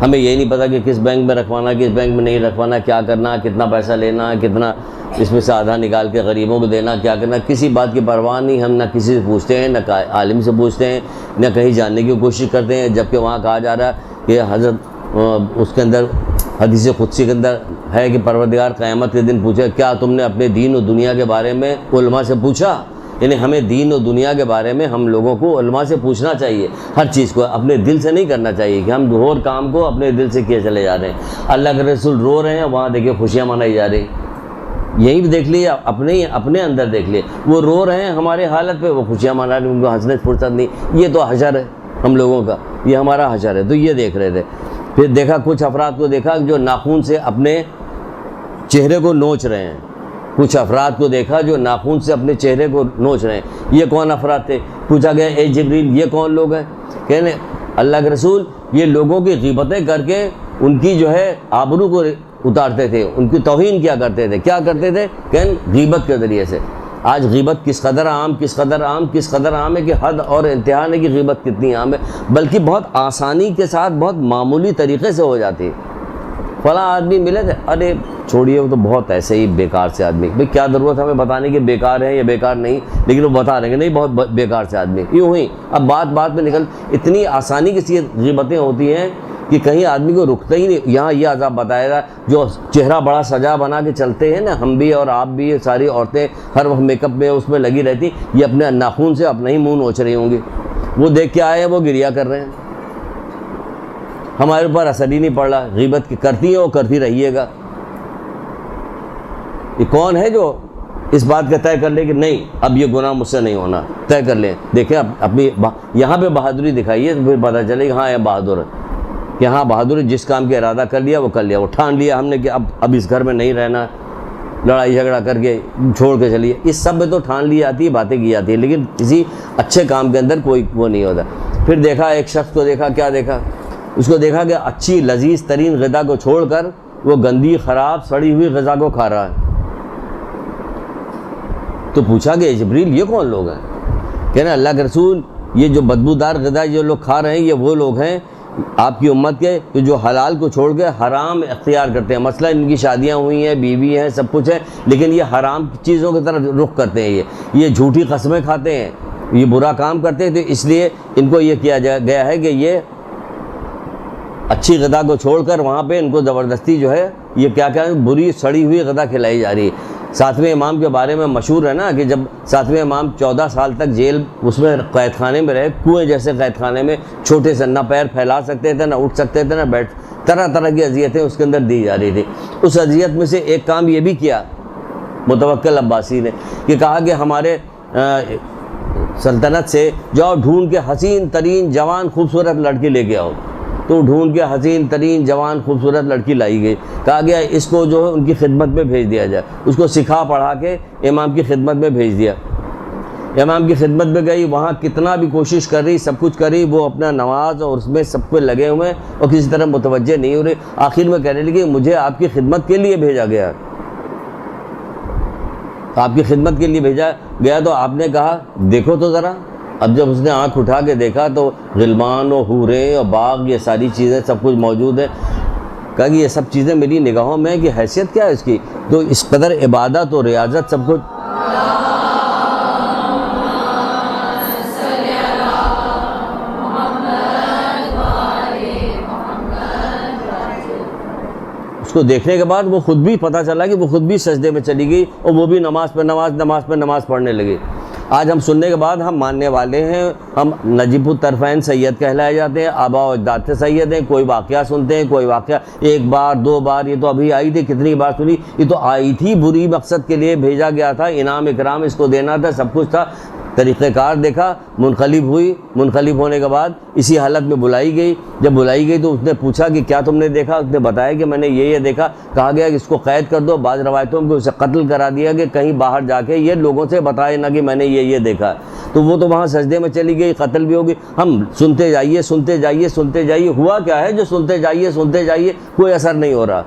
ہمیں یہی نہیں پتہ کہ کس بینک میں رکھوانا، کس بینک میں نہیں رکھوانا، کیا کرنا، کتنا پیسہ لینا، کتنا اس میں سے آدھا نکال کے غریبوں کو دینا، کیا کرنا، کسی بات کی پرواہ نہیں۔ ہم نہ کسی سے پوچھتے ہیں، نہ عالم سے پوچھتے ہیں، نہ کہیں جاننے کی کوشش کرتے ہیں، جبکہ وہاں کہا جا رہا ہے کہ حضرت اس کے اندر حدیث قدسی کے اندر ہے کہ پروردگار قیامت کے دن پوچھے کیا تم نے اپنے دین و دنیا کے بارے میں علماء سے پوچھا؟ یعنی ہمیں دین و دنیا کے بارے میں ہم لوگوں کو علماء سے پوچھنا چاہیے، ہر چیز کو اپنے دل سے نہیں کرنا چاہیے کہ ہم اور کام کو اپنے دل سے کیے چلے جا رہے ہیں۔ اللہ کے رسول رو رہے ہیں، وہاں دیکھیے خوشیاں منائی جا رہی، یہی بھی دیکھ لیے، اپنے اندر دیکھ لیے، وہ رو رہے ہیں ہمارے حالت پہ، وہ خوشیاں منا رہے ہیں، ان کو ہنسنے فرصت نہیں۔ یہ تو حشر ہے ہم لوگوں کا، یہ ہمارا حشر ہے۔ تو یہ دیکھ رہے تھے۔ پھر دیکھا کچھ افراد کو دیکھا جو ناخون سے اپنے چہرے کو نوچ رہے ہیں، کچھ افراد کو دیکھا جو ناخون سے اپنے چہرے کو نوچ رہے ہیں۔ یہ کون افراد تھے؟ پوچھا گیا اے جبریل یہ کون لوگ ہیں؟ کہنے اللہ کے رسول یہ لوگوں کی غیبتیں کر کے ان کی جو ہے آبرو کو اتارتے تھے، ان کی توہین کیا کرتے تھے۔ کیا کرتے تھے؟ کہ غیبت کے ذریعے سے۔ آج غیبت کس قدر عام ہے کہ حد اور انتہا نہیں کہ غیبت کتنی عام ہے، بلکہ بہت آسانی کے ساتھ بہت معمولی طریقے سے ہو جاتی ہے۔ فلاں آدمی ملے تھے، ارے چھوڑیے وہ تو بہت ایسے ہی بیکار سے آدمی، بھئی کیا ضرورت ہمیں بتانے کہ بیکار ہے یا بیکار نہیں، لیکن وہ بتا رہے ہیں کہ نہیں بہت بیکار سے آدمی، یوں ہی اب بات میں نکل اتنی آسانی کے ساتھ غیبتیں ہوتی ہیں کہ کہیں آدمی کو رکتا ہی نہیں۔ یہاں یہ عذاب بتایا گا جو چہرہ بڑا سجا بنا کے چلتے ہیں نا، ہم بھی اور آپ بھی، ساری عورتیں ہر وقت میک اپ میں اس میں لگی رہتی، یہ اپنے ناخون سے اپنا ہی منہ نوچ رہی ہوں گی، وہ دیکھ کے آئے ہیں وہ گریہ کر رہے ہیں، ہمارے اوپر اثر ہی نہیں پڑ رہا۔ غیبت کی کرتی ہے وہ کرتی رہیے گا۔ یہ کون ہے جو اس بات کا طے کر لے کہ نہیں اب یہ گناہ مجھ سے نہیں ہونا، طے کر لیں۔ دیکھیں اپنی یہاں پہ بہادری دکھائیے تو پھر پتہ چلے کہ ہاں یہ بہادر ہے، کہ ہاں بہادر جس کام کا ارادہ کر لیا وہ کر لیا، وہ ٹھان لیا ہم نے کہ اب اس گھر میں نہیں رہنا، لڑائی جھگڑا کر کے چھوڑ کے چلیے، اس سب میں تو ٹھان لی جاتی ہے، باتیں کی جاتی ہیں، لیکن کسی اچھے کام کے اندر کوئی وہ نہیں ہوتا۔ پھر دیکھا ایک شخص کو دیکھا، کیا دیکھا؟ اس کو دیکھا کہ اچھی لذیذ ترین غذا کو چھوڑ کر وہ گندی خراب سڑی ہوئی غذا کو کھا رہا ہے۔ تو پوچھا کہ جبریل یہ کون لوگ ہیں؟ کہنا اللہ کے رسول یہ جو بدبودار غذا جو لوگ کھا رہے ہیں یہ وہ لوگ ہیں آپ کی امت کے کہ جو حلال کو چھوڑ کے حرام اختیار کرتے ہیں۔ مثلا ان کی شادیاں ہوئی ہیں، بیوی ہیں، سب کچھ ہے، لیکن یہ حرام چیزوں کی طرف رخ کرتے ہیں، یہ جھوٹی قسمیں کھاتے ہیں، یہ برا کام کرتے ہیں، تو اس لیے ان کو یہ کیا گیا ہے کہ یہ اچھی غذا کو چھوڑ کر وہاں پہ ان کو زبردستی جو ہے یہ کیا بری سڑی ہوئی غذا کھلائی جا رہی ہے۔ ساتویں امام کے بارے میں مشہور ہے نا کہ جب ساتویں امام 14 سال تک جیل اس میں قید خانے میں رہے، کنویں جیسے قید خانے میں، چھوٹے سے نہ پیر پھیلا سکتے تھے، نہ اٹھ سکتے تھے، نہ بیٹھ، طرح طرح کی اذیتیں اس کے اندر دی جا رہی تھی۔ اس اذیت میں سے ایک کام یہ بھی کیا متوکل عباسی نے کہ کہا کہ ہمارے سلطنت سے جاؤ ڈھونڈ کے حسین ترین جوان خوبصورت لڑکی لے کے آؤ، تو ڈھونڈ کے حسین ترین جوان خوبصورت لڑکی لائی گئی، کہا گیا اس کو جو ہے ان کی خدمت میں بھیج دیا جائے، اس کو سکھا پڑھا کے امام کی خدمت میں بھیج دیا۔ امام کی خدمت میں گئی، وہاں کتنا بھی کوشش کر رہی، سب کچھ کر رہی، وہ اپنا نماز اور اس میں سب کو لگے ہوئے اور کسی طرح متوجہ نہیں ہو رہی۔ آخر میں کہنے لگی مجھے آپ کی خدمت کے لیے بھیجا گیا ہے، آپ کی خدمت کے لیے بھیجا گیا تو آپ نے کہا دیکھو تو ذرا. اب جب اس نے آنکھ اٹھا کے دیکھا تو غلمان و حوریں اور باغ یہ ساری چیزیں سب کچھ موجود ہے. کہا کہ یہ سب چیزیں میری نگاہوں میں کہ حیثیت کیا ہے اس کی. تو اس قدر عبادت و ریاضت سب کچھ. اس کو دیکھنے کے بعد وہ خود بھی پتہ چلا کہ وہ خود بھی سجدے میں چلی گئی اور وہ بھی نماز پہ نماز پڑھنے لگی. آج ہم سننے کے بعد ہم ماننے والے ہیں, ہم نجیب الطرفین سید کہلائے جاتے ہیں, آباء و اجداد سے سید ہیں. کوئی واقعہ سنتے ہیں, کوئی واقعہ ایک بار دو بار, یہ تو ابھی آئی تھی, کتنی بار سنی, یہ تو آئی تھی بری مقصد کے لیے بھیجا گیا تھا, انعام اکرام اس کو دینا تھا, سب کچھ تھا. طریقہ کار دیکھا, منقلب ہوئی, منقلب ہونے کے بعد اسی حالت میں بلائی گئی. جب بلائی گئی تو اس نے پوچھا کہ کیا تم نے دیکھا؟ اس نے بتایا کہ میں نے یہ دیکھا. کہا گیا کہ اس کو قید کر دو. بعض روایتوں میں اسے قتل کرا دیا کہ کہیں باہر جا کے یہ لوگوں سے بتائے نہ کہ میں نے یہ دیکھا. تو وہ تو وہاں سجدے میں چلی گئی, قتل بھی ہوگی. ہم سنتے جائیے. ہوا کیا ہے جو سنتے جائیے کوئی اثر نہیں ہو رہا؟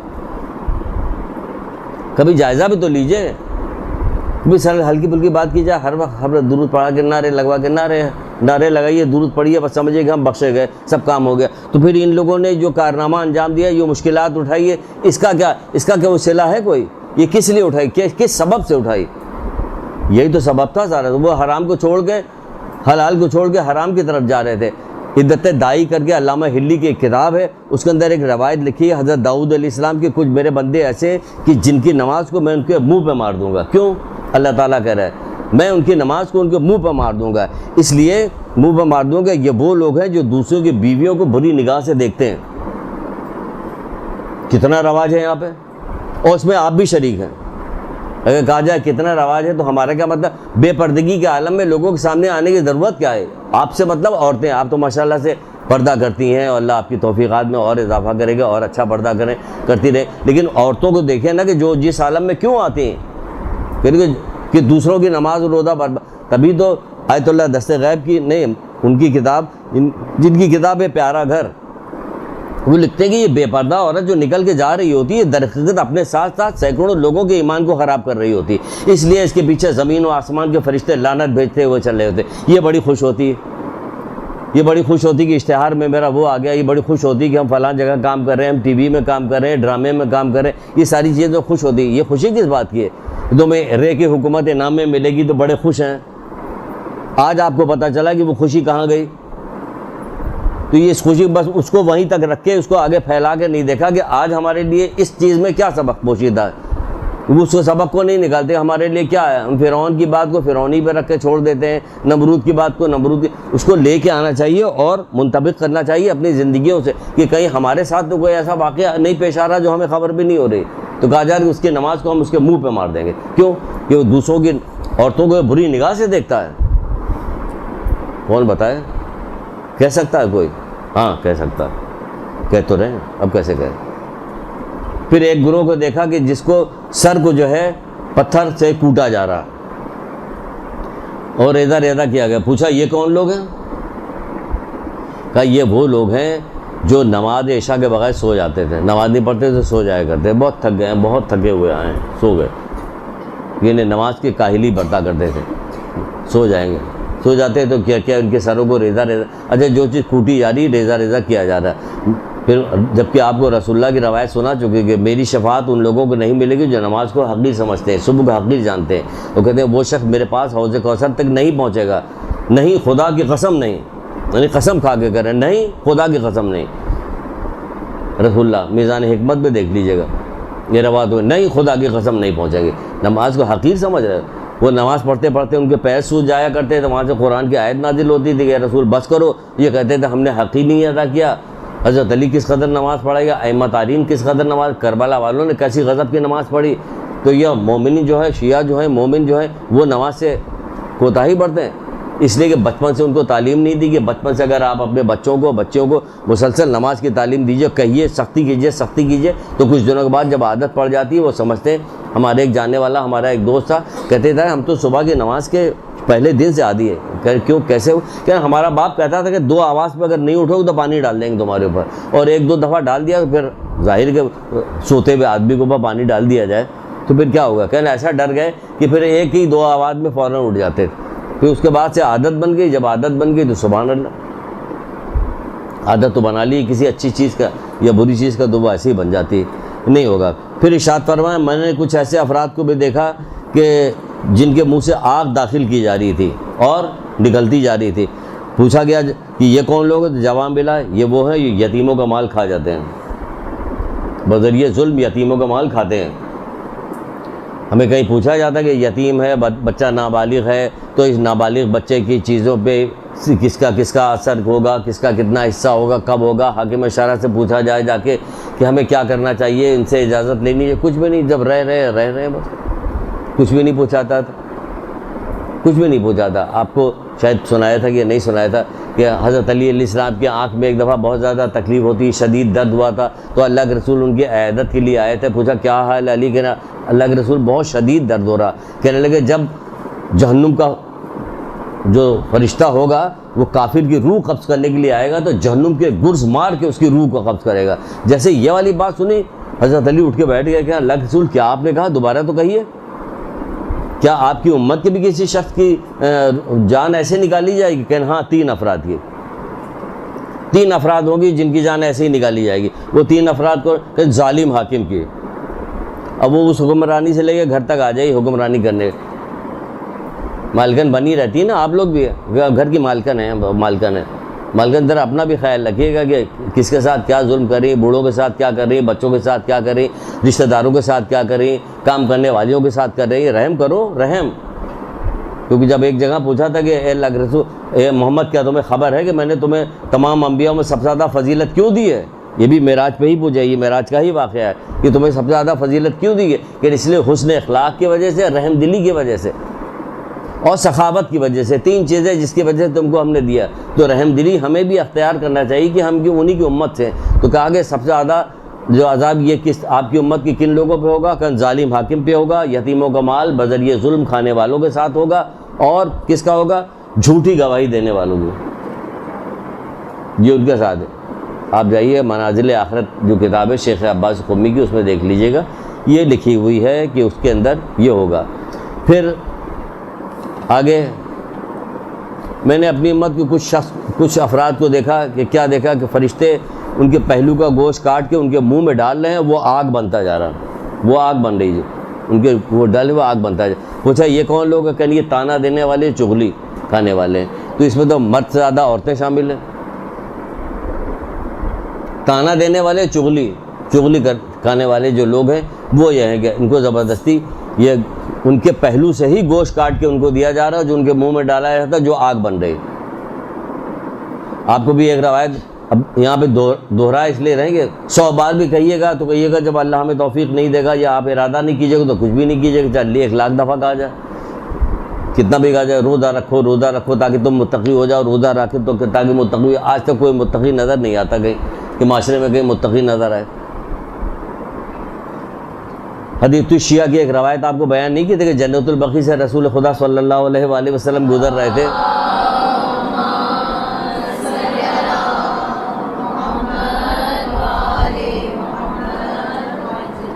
کبھی جائزہ بھی تو لیجئے. بھی سر ہلکی پھلکی بات کی جائے, ہر وقت درود پڑھا کے نعرے لگوا کے نعرے لگائیے, درود پڑھیے, بس سمجھیے کہ ہم بخشے گئے, سب کام ہو گیا. تو پھر ان لوگوں نے جو کارنامہ انجام دیا, جو مشکلات اٹھائی ہے, اس کا کیا وہ صلہ ہے کوئی؟ یہ کس لیے اٹھائی, کس سبب سے اٹھائی؟ یہی تو سبب تھا سارا. وہ حرام کو چھوڑ کے, حلال کو چھوڑ کے حرام کی طرف جا رہے تھے. عدت دائی کر کے علامہ ہلی کی ایک کتاب ہے, اس کے اندر ایک روایت لکھی ہے حضرت داؤد علیہ السلام کے, کچھ میرے بندے ایسے کہ جن کی نماز کو میں ان کے منہ پہ مار دوں گا. کیوں؟ اللہ تعالیٰ کہہ رہا ہے میں ان کی نماز کو ان کے منہ پہ مار دوں گا. اس لیے منہ پہ مار دوں گا, یہ وہ لوگ ہیں جو دوسروں کی بیویوں کو بری نگاہ سے دیکھتے ہیں. کتنا رواج ہے یہاں پہ, اور اس میں آپ بھی شریک ہیں. اگر کہا جائے کتنا رواج ہے تو ہمارا کیا مطلب؟ بے پردگی کے عالم میں لوگوں کے سامنے آنے کی ضرورت کیا ہے؟ آپ سے مطلب عورتیں, آپ تو ماشاءاللہ سے پردہ کرتی ہیں, اور اللہ آپ کی توفیقات میں اور اضافہ کرے گا, اور اچھا پردہ کرتی رہے. لیکن عورتوں کو دیکھیں نا کہ جو جس عالم میں کیوں آتی ہیں, پھر کہ دوسروں کی نماز و روزہ تبھی تو آیت اللہ دست غیب کی نہیں, ان کی کتاب, جن کی کتاب ہے پیارا گھر, وہ لکھتے ہیں کہ یہ بے پردہ عورت جو نکل کے جا رہی ہوتی ہے در حقیقت اپنے ساتھ ساتھ سینکڑوں لوگوں کے ایمان کو خراب کر رہی ہوتی ہے. اس لیے اس کے پیچھے زمین و آسمان کے فرشتے لعنت بھیجتے ہوئے چل رہے ہوتے. یہ بڑی خوش ہوتی ہے, یہ بڑی خوش ہوتی کہ اشتہار میں میرا وہ آ گیا. یہ بڑی خوش ہوتی کہ ہم فلاں جگہ کام کر رہے ہیں, ہم ٹی وی میں کام کر رہے ہیں, ڈرامے میں کام کر رہے ہیں. یہ ساری چیزیں خوش ہوتی. یہ خوشی کس بات کی ہے؟ تو میں رے کی حکومت انعام میں ملے گی تو بڑے خوش ہیں. آج آپ کو پتہ چلا کہ وہ خوشی کہاں گئی. تو یہ اس خوشی بس اس کو وہیں تک رکھ کے, اس کو آگے پھیلا کے نہیں دیکھا کہ آج ہمارے لیے اس چیز میں کیا سبق پوشیدہ ہے. وہ اس کو سبق کو نہیں نکالتے. ہمارے لیے کیا ہے؟ ہم فرعون کی بات کو فرعونی پہ رکھ کے چھوڑ دیتے ہیں, نمرود کی بات کو نمرود کی. اس کو لے کے آنا چاہیے اور منطبق کرنا چاہیے اپنی زندگیوں سے کہ کہیں ہمارے ساتھ تو کوئی ایسا واقعہ نہیں پیش آ رہا جو ہمیں خبر بھی نہیں ہو رہی. تو کہا جائے کہ اس کی نماز کو ہم اس کے منہ پہ مار دیں گے. کیوں؟ کہ وہ دوسروں کی عورتوں کو بری نگاہ سے دیکھتا ہے. کون بتائے؟ کہہ سکتا ہے کوئی؟ ہاں کہہ سکتا ہے. کہہ تو رہے ہیں, اب کیسے کہے؟ پھر ایک گروہ کو دیکھا کہ جس کو سر کو جو ہے پتھر سے کوٹا جا رہا اور ریزہ کیا گیا. پوچھا یہ کون لوگ ہیں؟ کہا یہ وہ لوگ ہیں جو نماز عشاء کے بغیر سو جاتے تھے. نماز نہیں پڑھتے تھے, سو جایا کرتے. بہت تھک گئے ہیں, بہت تھکے ہوئے آئے ہیں, سو گئے. یہ نماز کی کاہلی برتا کرتے تھے, سو جائیں گے. سو جاتے تو کیا ان کے سروں کو ریزہ اچھا جو چیز کوٹی جا رہی ریزہ کیا جا رہا ہے. پھر جبکہ آپ کو رسول اللہ کی روایت سنا چکے کہ میری شفاعت ان لوگوں کو نہیں ملے گی جو نماز کو حقیر سمجھتے ہیں, صبح کو حقیر جانتے ہیں. وہ کہتے ہیں وہ شخص میرے پاس حوض کوثر تک نہیں پہنچے گا. نہیں, خدا کی قسم نہیں, یعنی قسم کھا کے کریں, نہیں خدا کی قسم نہیں. رسول اللہ میزان حکمت میں دیکھ لیجئے گا یہ روایت ہو, نہیں خدا کی قسم نہیں پہنچے گی. نماز کو حقیر سمجھ رہے. وہ نماز پڑھتے پڑھتے ان کے پیر سوج جایا کرتے تھے, وہاں سے قرآن کی آیت نازل ہوتی تھی کہ رسول بس کرو. یہ کہتے تھے ہم نے حق ہی نہیں ادا کیا. حضرت علی کس قدر نماز پڑھے گا, ائمہ تارین کس قدر نماز, کربلا والوں نے کیسی غضب کی نماز پڑھی. تو یہ مومن جو ہے, شیعہ جو ہے, مومن جو ہے, وہ نماز سے کوتاہی برتے ہیں. اس لیے کہ بچپن سے ان کو تعلیم نہیں دی کہ بچپن سے اگر آپ اپنے بچوں کو مسلسل نماز کی تعلیم دیجیے, کہیے سختی کیجیے, تو کچھ دنوں کے بعد جب عادت پڑ جاتی ہے وہ سمجھتے ہیں. ہمارے ایک جاننے والا, ہمارا ایک دوست تھا, کہتے تھے ہم تو صبح کی نماز کے پہلے دن سے عادی ہے. کیوں, کیسے ہو؟ کہ ہمارا باپ کہتا تھا کہ 2 آواز پہ اگر نہیں اٹھو تو پانی ڈال دیں گے تمہارے اوپر, اور 1-2 دفعہ ڈال دیا تو پھر ظاہر کہ سوتے ہوئے آدمی کے اوپر پانی ڈال دیا جائے تو پھر کیا ہوگا؟ کہنا ایسا ڈر گئے کہ پھر ایک ہی دو آواز میں فوراً اٹھ جاتے تھے. پھر اس کے بعد سے عادت بن گئی. جب عادت بن گئی تو سبحان اللہ، عادت تو بنا لی کسی اچھی چیز کا یا بری چیز کا تو وہ ایسے ہی بن جاتی ہے. نہیں ہوگا. پھر ارشاد فرمایا میں نے کچھ ایسے افراد کو بھی دیکھا کہ جن کے منہ سے آگ داخل کی جا رہی تھی اور نکلتی جا رہی تھی. پوچھا گیا کہ یہ کون لوگ ہیں؟ جواب ملا یہ وہ ہیں یہ یتیموں کا مال کھا جاتے ہیں، بذریعہ ظلم یتیموں کا مال کھاتے ہیں. ہمیں کہیں پوچھا جاتا ہے کہ یتیم ہے، بچہ نابالغ ہے، تو اس نابالغ بچے کی چیزوں پہ کس کا اثر ہوگا، کس کا کتنا حصہ ہوگا، کب ہوگا؟ حاکم شرع سے پوچھا جائے جا کے کہ ہمیں کیا کرنا چاہیے، ان سے اجازت لینی ہے؟ کچھ بھی نہیں. جب رہ رہے بس کچھ بھی نہیں پوچھاتا تھا، کچھ بھی نہیں پوچھا تھا. آپ کو شاید سنایا تھا کہ نہیں سنایا تھا کہ حضرت علی علیہ السلام کی آنکھ میں ایک دفعہ بہت زیادہ تکلیف ہوتی، شدید درد ہوا تھا، تو اللہ کے رسول ان کی عیادت کے لیے آئے تھے. پوچھا کیا حال علی؟ کہنا اللہ کے رسول بہت شدید درد ہو رہا. کہنے لگے جب جہنم کا جو فرشتہ ہوگا وہ کافر کی روح قبض کرنے کے لیے آئے گا تو جہنم کے گرز مار کے اس کی روح کو قبض کرے گا. جیسے یہ والی بات سنی حضرت علی اٹھ کے بیٹھ گئے کہ اللہ کے رسول کیا آپ نے کہا؟ دوبارہ تو کہیے. کیا آپ کی امت کے بھی کسی شخص کی جان ایسے نکالی جائے گی؟ کہنا ہاں 3 افراد کی، 3 افراد ہوں گی جن کی جان ایسے ہی نکالی جائے گی. وہ 3 افراد کو ظالم حاکم کی. اب وہ اس حکمرانی سے لے کے گھر تک آ جائے حکمرانی کرنے. مالکن بنی رہتی ہے نا، آپ لوگ بھی گھر کی مالکن ہیں. مالکن ذرا اپنا بھی خیال رکھیے گا کہ کس کے ساتھ کیا ظلم کر رہی، بوڑھوں کے ساتھ کیا کر رہی، بچوں کے ساتھ کیا کر رہی، رشتہ داروں کے ساتھ کیا کر رہی، کام کرنے والیوں کے ساتھ کر رہی. رحم کرو رحم. کیونکہ جب ایک جگہ پوچھا تھا کہ اے اللہ کے رسول، اے محمد کیا تمہیں خبر ہے کہ میں نے تمہیں تمام انبیاء میں سب سے زیادہ فضیلت کیوں دی ہے؟ یہ بھی معراج پہ ہی پوچھا، یہ معراج کا ہی واقعہ ہے کہ تمہیں سب سے زیادہ فضیلت کیوں دی ہے؟ کہ اس لیے حسن اخلاق کی وجہ سے، رحم دلی کی وجہ سے اور سخاوت کی وجہ سے. 3 چیزیں جس کی وجہ سے تم کو ہم نے دیا. تو رحم دلی ہمیں بھی اختیار کرنا چاہیے کہ ہم کیوں انہی کی امت سے. تو کہا کہ سب سے زیادہ جو عذاب یہ کس آپ کی امت کی کن لوگوں پہ ہوگا؟ کہ ظالم حاکم پہ ہوگا، یتیموں کا مال بذریعہ ظلم کھانے والوں کے ساتھ ہوگا، اور کس کا ہوگا؟ جھوٹی گواہی دینے والوں کو. یہ ان کے ساتھ ہے. آپ جائیے منازل آخرت جو کتاب ہے شیخ عباس قمی کی، اس میں دیکھ لیجئے گا، یہ لکھی ہوئی ہے کہ اس کے اندر یہ ہوگا. پھر آگے میں نے اپنی امت کے کچھ افراد کو دیکھا کہ کیا دیکھا کہ فرشتے ان کے پہلو کا گوشت کاٹ کے ان کے منہ میں ڈال رہے ہیں، وہ آگ بنتا جا رہا، وہ آگ بن رہی ہے ان کے، وہ ڈالے وہ آگ بنتا جا. پوچھا یہ کون لوگ ہیں؟ کہ یہ تانا دینے والے، چغلی کھانے والے ہیں. تو اس میں تو مرد سے زیادہ عورتیں شامل ہیں. تانا دینے والے، چغلی کھانے والے جو لوگ ہیں وہ یہ ہیں کہ ان کو زبردستی یہ ان کے پہلو سے ہی گوشت کاٹ کے ان کو دیا جا رہا ہے جو ان کے منہ میں ڈالا جاتا ہے، جو آگ بن رہی. آپ کو بھی ایک روایت اب یہاں پہ دوہرا اس لیے رہیں گے، 100 بار بھی کہیے گا تو کہیے گا جب اللہ ہمیں توفیق نہیں دے گا یا آپ ارادہ نہیں کیجیے گا تو کچھ بھی نہیں کیجیے گا. چلیے 1,00,000 دفعہ کہا جائے، کتنا بھی کہا جائے روزہ رکھو تاکہ تم متقی ہو جاؤ، روزہ رکھے تو تاکہ متقی. آج تک کوئی متقی نظر نہیں آتا کہیں کہ معاشرے میں کہیں متقی نظر آئے. حدیث الشیعہ کی ایک روایت آپ کو بیان نہیں کی تھی کہ جنت البقیع سے رسول خدا صلی اللہ علیہ وآلہ وسلم گزر رہے تھے،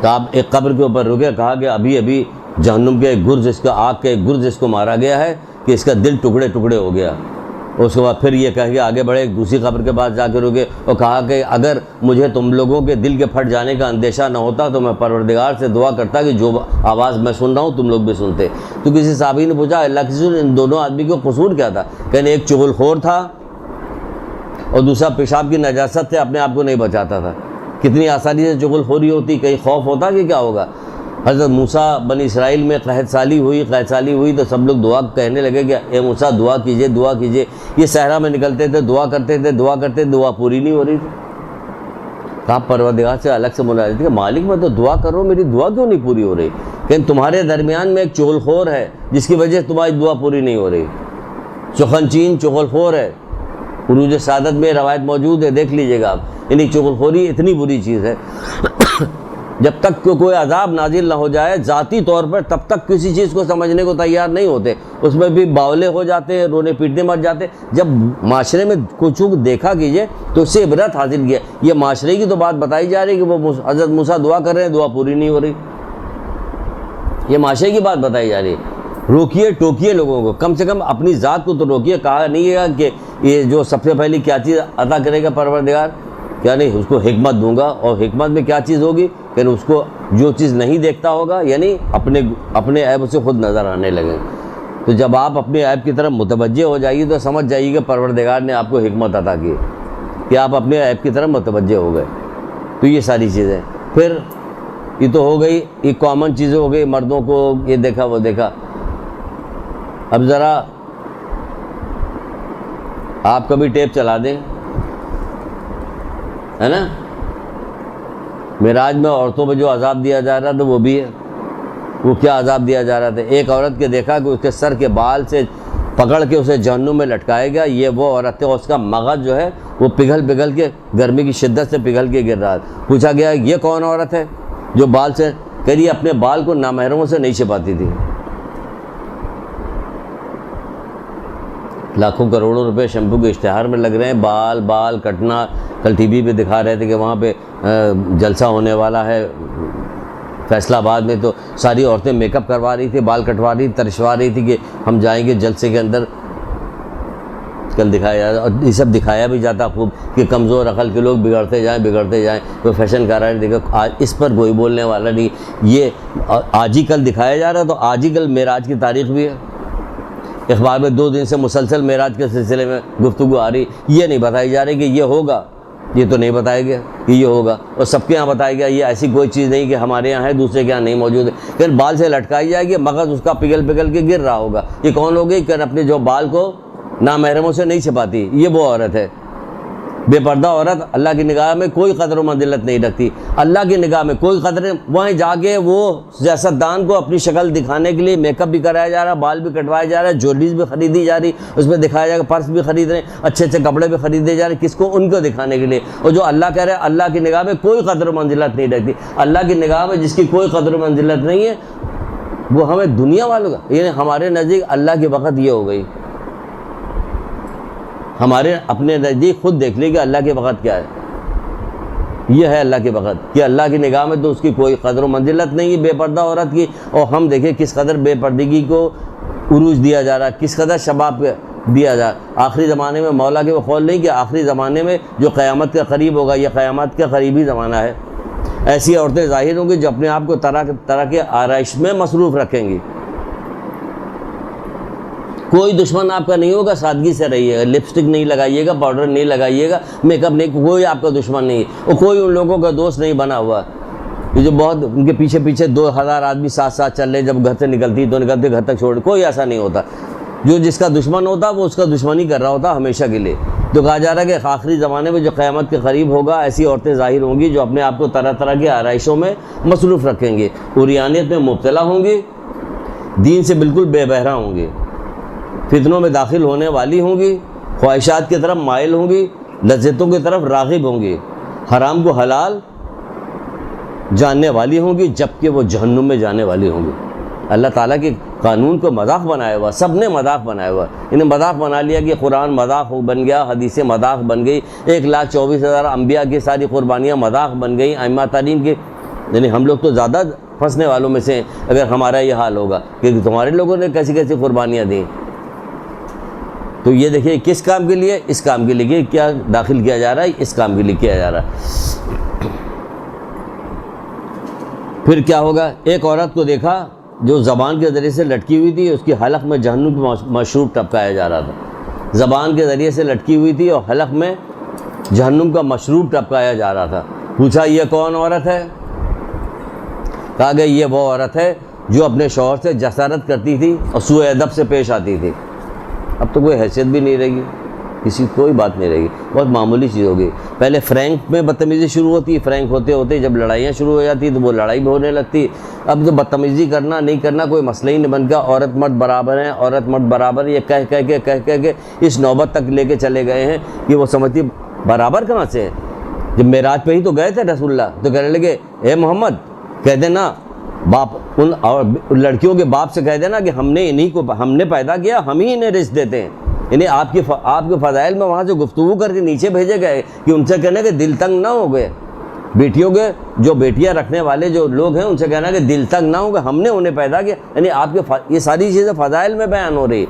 تو آپ ایک قبر کے اوپر رکے، کہا کہ ابھی جہنم کے ایک گرز، اس کا آگ کے ایک گرز اس کو مارا گیا ہے کہ اس کا دل ٹکڑے ٹکڑے ہو گیا. اس کے بعد پھر یہ کہہ کے آگے بڑھے، ایک دوسری قبر کے پاس جا کے رکے اور کہا کہ اگر مجھے تم لوگوں کے دل کے پھٹ جانے کا اندیشہ نہ ہوتا تو میں پروردگار سے دعا کرتا کہ جو آواز میں سن رہا ہوں تم لوگ بھی سنتے. تو کسی صحابی نے پوچھا اللہ کے رسول ان دونوں آدمی کو قصور کیا تھا؟ کہنے ایک چغل خور تھا اور دوسرا پیشاب کی نجاست سے اپنے آپ کو نہیں بچاتا تھا. کتنی آسانی سے چغل خوری ہوتی، کہیں خوف ہوتا کہ کیا ہوگا. حضرت موسیٰ بنی اسرائیل میں قحط سالی ہوئی تو سب لوگ دعا کہنے لگے کہ اے موسیٰ دعا کیجئے. یہ صحرا میں نکلتے تھے، دعا کرتے تھے، دعا پوری نہیں ہو رہی تھی. کہا پروردگار سے الگ سے مناجات کہ مالک میں تو دعا کر رہا ہوں، میری دعا کیوں نہیں پوری ہو رہی؟ کہ تمہارے درمیان میں ایک چغل خور ہے جس کی وجہ سے تمہاری دعا پوری نہیں ہو رہی. چخنچین چغل خور ہے، عروج سعادت میں روایت موجود ہے، دیکھ لیجئے گا آپ. یعنی چغل خوری اتنی بری چیز ہے جب تک کوئی عذاب نازل نہ ہو جائے ذاتی طور پر تب تک کسی چیز کو سمجھنے کو تیار نہیں ہوتے. اس میں بھی باولے ہو جاتے ہیں، رونے پیٹنے مر جاتے. جب معاشرے میں کچھ دیکھا کیجئے تو اس سے عبرت حاصل کیا. یہ معاشرے کی تو بات بتائی جا رہی ہے کہ وہ حضرت موسیٰ دعا کر رہے ہیں، دعا پوری نہیں ہو رہی. یہ معاشرے کی بات بتائی جا رہی ہے۔ روکیے ٹوکیے لوگوں کو، کم سے کم اپنی ذات کو تو روکیے۔ کہا نہیں ہے کہ یہ جو سب سے پہلی کیا چیز عطا کرے گا پروردگار، کیا نہیں، اس کو حکمت دوں گا، اور حکمت میں کیا چیز ہوگی کہ اس کو جو چیز نہیں دیکھتا ہوگا، یعنی اپنے عیب اسے خود نظر آنے لگے۔ تو جب آپ اپنے عیب کی طرف متوجہ ہو جائیے تو سمجھ جائیے کہ پروردگار نے آپ کو حکمت عطا کی کہ آپ اپنے عیب کی طرف متوجہ ہو گئے۔ تو یہ ساری چیزیں پھر یہ تو ہو گئی، یہ کامن چیزیں ہو گئی، مردوں کو یہ دیکھا وہ دیکھا۔ اب ذرا آپ کبھی ٹیپ چلا دیں، ہے نا، معراج میں عورتوں پہ جو عذاب دیا جا رہا تھا وہ بھی ہے۔ وہ کیا عذاب دیا جا رہا تھا؟ ایک عورت کے دیکھا کہ اس کے سر کے بال سے پکڑ کے اسے جہنم میں لٹکایا گیا۔ یہ وہ عورت ہے، اور اس کا مغز جو ہے وہ پگھل کے گرمی کی شدت سے پگھل کے گر رہا تھا۔ پوچھا گیا یہ کون عورت ہے جو بال سے، کہہ رہی اپنے بال کو نامحرموں سے نہیں چھپاتی تھی۔ لاکھوں کروڑوں روپے شیمپو کے اشتہار میں لگ رہے ہیں، بال کٹنا۔ کل ٹی وی پہ دکھا رہے تھے کہ وہاں پہ جلسہ ہونے والا ہے فیصلہ آباد میں، تو ساری عورتیں میک اپ کروا رہی تھی، بال کٹوا رہی، ترشوا رہی تھی کہ ہم جائیں گے جلسے کے اندر۔ کل دکھایا جاتا، اور یہ سب دکھایا بھی جاتا خوب کہ کمزور عقل کے لوگ بگڑتے جائیں۔ کوئی فیشن کر رہا ہے، دیکھو آج اس پر کوئی بولنے والا نہیں۔ یہ آج ہی کل دکھایا جا رہا، تو آج ہی کل معراج کی تاریخ بھی ہے۔ اخبار میں 2 دن سے مسلسل معراج کے سلسلے میں گفتگو آ رہی، یہ نہیں بتائی جا رہی کہ یہ ہوگا، یہ تو نہیں بتایا گیا کہ یہ ہوگا، اور سب کے یہاں بتایا گیا یہ ایسی کوئی چیز نہیں کہ ہمارے یہاں ہے دوسرے کے یہاں نہیں موجود ہے۔ پھر بال سے لٹکائی جائے گی، مغز اس کا پگھل کے گر رہا ہوگا۔ یہ کون ہوگی کہ اپنے جو بال کو نامحرموں سے نہیں چھپاتی؟ یہ وہ عورت ہے، بے پردہ عورت، اللہ کی نگاہ میں کوئی قدر و منزلت نہیں رکھتی۔ اللہ کی نگاہ میں کوئی قدر، وہیں جا کے وہ سیاستدان کو اپنی شکل دکھانے کے لیے میک اپ بھی کرایا جا رہا، بال بھی کٹوایا جا رہا ہے، جویلریز بھی خریدی جا رہی، اس پہ دکھایا جا رہا، پرس بھی خرید رہے ہیں، اچھے کپڑے بھی خریدے جا رہے ہیں، کس کو؟ ان کو دکھانے کے لیے۔ اور جو اللہ کہہ رہے ہیں اللہ کی نگاہ میں کوئی قدر و منزلت نہیں رکھتی، اللہ کی نگاہ میں جس کی کوئی قدر و منزلت نہیں ہے وہ ہمیں دنیا والوں کا، یعنی ہمارے نزدیک اللہ کی وقت یہ ہو گئی، ہمارے اپنے نزدیک خود دیکھ لیں کہ اللہ کی وقت کیا ہے۔ یہ ہے اللہ کی وقت کہ اللہ کی نگاہ میں تو اس کی کوئی قدر و منزلت نہیں ہے بے پردہ عورت کی۔ اور ہم دیکھیں کس قدر بے پردگی کو عروج دیا جا رہا ہے، کس قدر شباب دیا جا رہا۔ آخری زمانے میں مولا کے وہ قول نہیں کہ آخری زمانے میں جو قیامت کے قریب ہوگا، یہ قیامت کے قریبی زمانہ ہے، ایسی عورتیں ظاہر ہوں گی جو اپنے آپ کو طرح کے آرائش میں مصروف رکھیں گی۔ کوئی دشمن آپ کا نہیں ہوگا، سادگی سے رہیے گا، لپسٹک نہیں لگائیے گا، پاؤڈر نہیں لگائیے گا، میک اپ نہیں، کوئی آپ کا دشمن نہیں ہے، اور کوئی ان لوگوں کا دوست نہیں بنا ہوا۔ یہ جو بہت ان کے پیچھے 2000 آدمی ساتھ چل رہے، جب گھر سے نکلتی تو نکلتے گھر تک چھوڑ، کوئی ایسا نہیں ہوتا۔ جو جس کا دشمن ہوتا وہ اس کا دشمنی کر رہا ہوتا ہمیشہ کے لیے۔ تو کہا جا رہا ہے کہ آخری زمانے میں جو قیامت کے قریب ہوگا، ایسی عورتیں ظاہر ہوں گی جو اپنے آپ کو طرح کی آرائشوں میں مصروف رکھیں گے، عریانیت میں مبتلا ہوں گی، دین سے بالکل بے بہرا ہوں گی، فتنوں میں داخل ہونے والی ہوں گی، خواہشات کی طرف مائل ہوں گی، لذتوں کی طرف راغب ہوں گی، حرام کو حلال جاننے والی ہوں گی، جبکہ وہ جہنم میں جانے والی ہوں گی۔ اللہ تعالیٰ کے قانون کو مذاق بنایا ہوا، سب نے مذاق بنایا ہوا، انہیں مذاق بنا لیا کہ قرآن مذاق بن گیا، حدیثیں مذاق بن گئی، 1,24,000 انبیاء کی ساری قربانیاں مذاق بن گئیں، ائمہ تعلیم کے، یعنی ہم لوگ تو زیادہ پھنسنے والوں میں سے ہیں اگر ہمارا یہ حال ہوگا کہ تمہارے لوگوں نے کیسی قربانیاں دیں۔ تو یہ دیکھیے کس کام کے لیے؟ اس کام کے لیے کیا داخل کیا جا رہا ہے، اس کام کے لیے کیا جا رہا ہے۔ پھر کیا ہوگا؟ ایک عورت کو دیکھا جو زبان کے ذریعے سے لٹکی ہوئی تھی، اس کی حلق میں جہنم کی مشروب ٹپکایا جا رہا تھا۔ زبان کے ذریعے سے لٹکی ہوئی تھی اور حلق میں جہنم کا مشروب ٹپکایا جا رہا تھا۔ پوچھا یہ کون عورت ہے؟ کہا گیا یہ وہ عورت ہے جو اپنے شوہر سے جسارت کرتی تھی اور سوء ادب سے پیش آتی تھی۔ اب تو کوئی حیثیت بھی نہیں رہے گی، کسی کوئی بات نہیں رہے گی، بہت معمولی چیز ہوگی۔ پہلے فرینک میں بدتمیزی شروع ہوتی، فرینک ہوتے ہوتے جب لڑائیاں شروع ہو جاتی تو وہ لڑائی بھی ہونے لگتی۔ اب تو بدتمیزی کرنا نہیں کرنا کوئی مسئلہ ہی نہیں بن گیا، عورت مرد برابر ہیں، عورت مرد برابر، یہ کہہ کے اس نوبت تک لے کے چلے گئے ہیں کہ وہ سمجھتی برابر کہاں سے ہے۔ جب معراج پہ ہی تو گئے تھے رسول اللہ، تو کہنے لگے اے محمد کہہ دینا باپ، ان اور لڑکیوں کے باپ سے کہہ دینا کہ ہم نے انہی کو ہم نے پیدا کیا، ہم ہی انہیں رزق دیتے ہیں۔ یعنی آپ کے فضائل میں وہاں سے گفتگو کر کے نیچے بھیجے گئے کہ ان سے کہنے کہ دل تنگ نہ ہو گئے، بیٹیوں کے جو بیٹیاں رکھنے والے جو لوگ ہیں ان سے کہنا کہ دل تک نہ ہو کہ ہم نے انہیں پیدا کیا، یعنی آپ کے یہ ساری چیزیں فضائل میں بیان ہو رہی.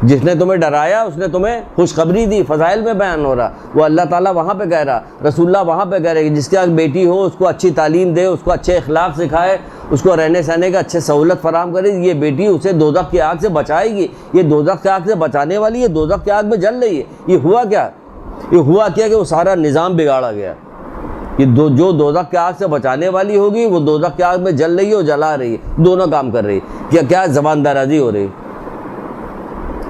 جس نے تمہیں ڈرایا اس نے تمہیں خوشخبری دی، فضائل میں بیان ہو رہا. وہ اللہ تعالیٰ وہاں پہ کہہ رہا، رسول اللہ وہاں پہ کہہ رہے کہ جس کے آگے بیٹی ہو اس کو اچھی تعلیم دے، اس کو اچھے اخلاق سکھائے، اس کو رہنے سہنے کا اچھے سہولت فراہم کرے، یہ بیٹی اسے دوزخ کی آگ سے بچائے گی. یہ دوزخ کی آگ سے بچانے والی ہے، دوزخ کی آگ میں جل رہی ہے. یہ ہوا کیا کہ وہ سارا نظام بگاڑا گیا. یہ جو دوزخ کی آگ سے بچانے والی ہوگی وہ دوزخ کی آگ میں جل رہی ہے اور جلا رہی ہے، دونوں کام کر رہی ہے. کیا زبان درازی ہو رہی.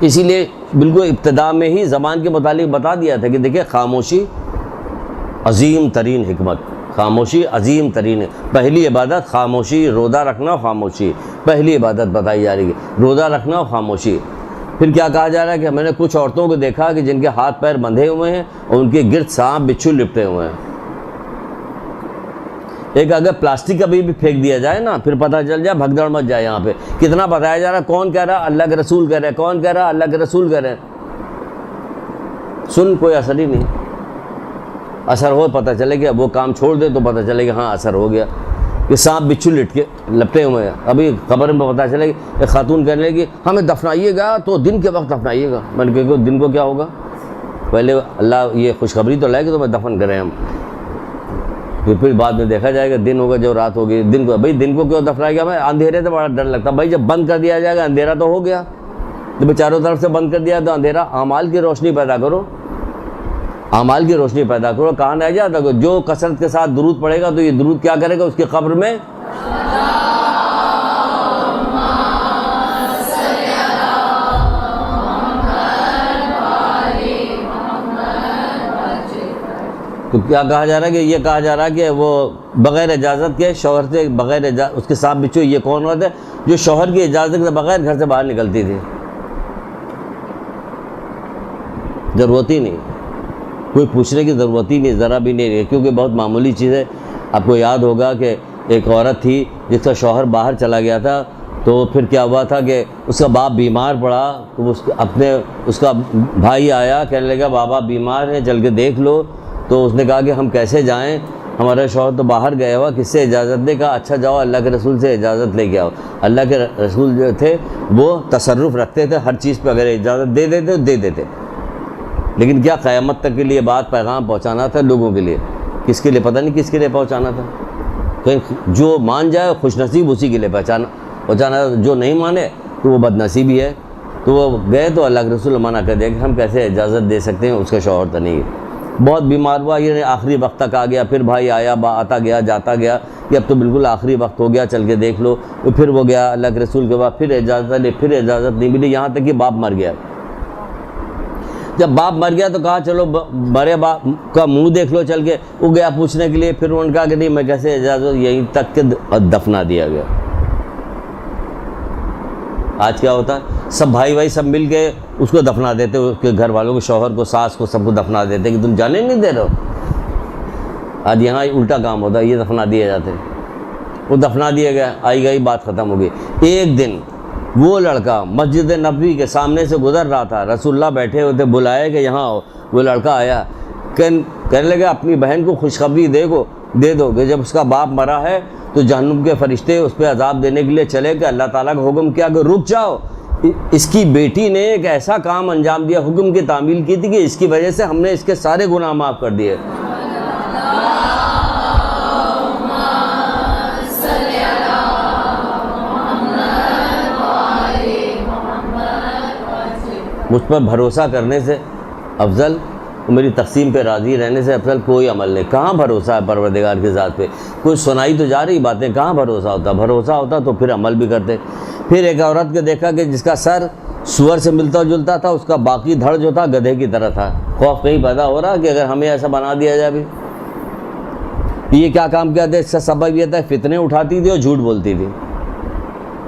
اسی لیے بالکل ابتدا میں ہی زبان کے متعلق بتا دیا تھا کہ دیکھیں خاموشی عظیم ترین حکمت، خاموشی عظیم ترین. پہلی عبادت خاموشی، روزہ رکھنا خاموشی، پہلی عبادت بتائی جا رہی ہے، روزہ رکھنا خاموشی. پھر کیا کہا جا رہا ہے کہ میں نے کچھ عورتوں کو دیکھا کہ جن کے ہاتھ پیر بندھے ہوئے ہیں اور ان کے گرد سانپ بچھو لپٹے ہوئے ہیں. ایک اگر پلاسٹک کا بھی پھینک دیا جائے نا پھر پتہ چل جائے، بھگدڑ مچ جائے. یہاں پہ کتنا بتایا جا رہا ہے، کون کہہ رہا، اللہ کے رسول کہہ رہے، کون کہہ رہا، اللہ کے رسول کہہ رہے. سن کوئی اثر ہی نہیں. اثر ہو پتہ چلے کہ وہ کام چھوڑ دے تو پتہ چلے کہ ہاں اثر ہو گیا. کہ سانپ بچھو لپٹے ہوئے ہیں. ابھی خبر میں پتہ چلے کہ ایک خاتون کہنے لگی ہمیں دفنائیے گا تو دن کے وقت دفنائیے گا. میں نے کہا دن کو کیا ہوگا، پہلے اللہ یہ خوشخبری تو لائے کہ تمہیں دفن کریں ہم، پھر بعد میں دیکھا جائے گا دن ہوگا جو رات ہوگی. دن کو بھائی دن کو کیوں دفنائے گا، میں اندھیرے سے بڑا ڈر لگتا. بھائی جب بند کر دیا جائے گا اندھیرا تو ہو گیا، جب چاروں طرف سے بند کر دیا تو اندھیرا. اعمال کی روشنی پیدا کرو، اعمال کی روشنی پیدا کرو. کہا نہیں جاتا کہ جو کثرت کے ساتھ درود پڑھے گا تو یہ درود کیا کرے گا، اس کی قبر میں تو کیا کہا جا رہا ہے کہ یہ کہا جا رہا ہے کہ وہ بغیر اجازت کے شوہر سے بغیر اس کے ساتھ بچو. یہ کون ہوتا ہے جو شوہر کی اجازت کے بغیر گھر سے باہر نکلتی تھی، ضرورت ہی نہیں، کوئی پوچھنے کی ضرورت ہی نہیں، ذرا بھی نہیں، کیونکہ بہت معمولی چیز ہے. آپ کو یاد ہوگا کہ ایک عورت تھی جس کا شوہر باہر چلا گیا تھا، تو پھر کیا ہوا تھا کہ اس کا باپ بیمار پڑا تو اس کا بھائی آیا کہنے لگا بابا بیمار ہے چل کے دیکھ لو. تو اس نے کہا کہ ہم کیسے جائیں، ہمارا شوہر تو باہر گیا ہوا، کس سے اجازت دے. کہا اچھا جاؤ اللہ کے رسول سے اجازت لے کے آؤ. اللہ کے رسول جو تھے وہ تصرف رکھتے تھے ہر چیز پہ، اگر اجازت دے دیتے تو دے دیتے. لیکن کیا قیامت تک کے لیے بات پیغام پہنچانا تھا لوگوں کے لیے. کس کے لیے پتہ نہیں کس کے لیے پہنچانا تھا. کہیں جو مان جائے خوش نصیب اسی کے لیے پہنچانا تھا، جو نہیں مانے تو وہ بد نصیبی ہے. تو وہ گئے تو اللہ کے رسول منع کر دیا کہ ہم کیسے اجازت دے سکتے ہیں، اس کا شوہر تو نہیں ہے. بہت بیمار ہوا، یہ آخری وقت تک آ گیا. پھر بھائی آیا، آتا گیا جاتا گیا کہ اب تو بالکل آخری وقت ہو گیا چل کے دیکھ لو. پھر وہ گیا اللہ کے رسول کے بعد، پھر اجازت لے، پھر اجازت نہیں ملی، یہاں تک کہ باپ مر گیا. جب باپ مر گیا تو کہا چلو بڑے باپ کا منہ دیکھ لو چل کے. وہ گیا پوچھنے کے لیے، پھر انہوں نے کہا کہ نہیں میں کیسے اجازت، یہیں تک کہ دفنا دیا گیا. آج کیا ہوتا ہے سب بھائی سب مل کے اس کو دفنا دیتے، اس کے گھر والوں کو، شوہر کو، ساس کو، سب کو دفنا دیتے کہ تم جانے نہیں دے رہے ہو. آج یہاں الٹا کام ہوتا ہے، یہ دفنا دیے جاتے ہیں. وہ دفنا دیا گیا، آئی گئی بات ختم ہو گئی. ایک دن وہ لڑکا مسجد نبوی کے سامنے سے گزر رہا تھا، رسول اللہ بیٹھے ہوئے تھے، بلائے کہ یہاں آؤ. وہ لڑکا آیا، کہنے لگا اپنی بہن کو خوشخبری دے دو کہ جب اس کا باپ مرا ہے تو جہنم کے فرشتے اس پہ عذاب دینے کے لیے چلے کہ اللہ تعالیٰ کا حکم کیا کہ رک جاؤ. اس کی بیٹی نے ایک ایسا کام انجام دیا، حکم کی تعمیل کی تھی کہ اس کی وجہ سے ہم نے اس کے سارے گناہ معاف کر دیے. مجھ پر بھروسہ کرنے سے افضل، میری تقسیم پہ راضی رہنے سے افضل کوئی عمل نہیں. کہاں بھروسہ ہے پروردگار کی ذات پہ؟ کوئی سنائی تو جا رہی باتیں، کہاں بھروسہ ہوتا؟ بھروسہ ہوتا تو پھر عمل بھی کرتے. پھر ایک عورت کو دیکھا کہ جس کا سر سور سے ملتا جلتا تھا، اس کا باقی دھڑ جو تھا گدھے کی طرح تھا. خوف کہیں پیدا ہو رہا کہ اگر ہمیں ایسا بنا دیا جائے. بھی یہ کیا کام کیا تھا؟ اس کا سبب یہ تھا فتنے اٹھاتی تھی اور جھوٹ بولتی تھی.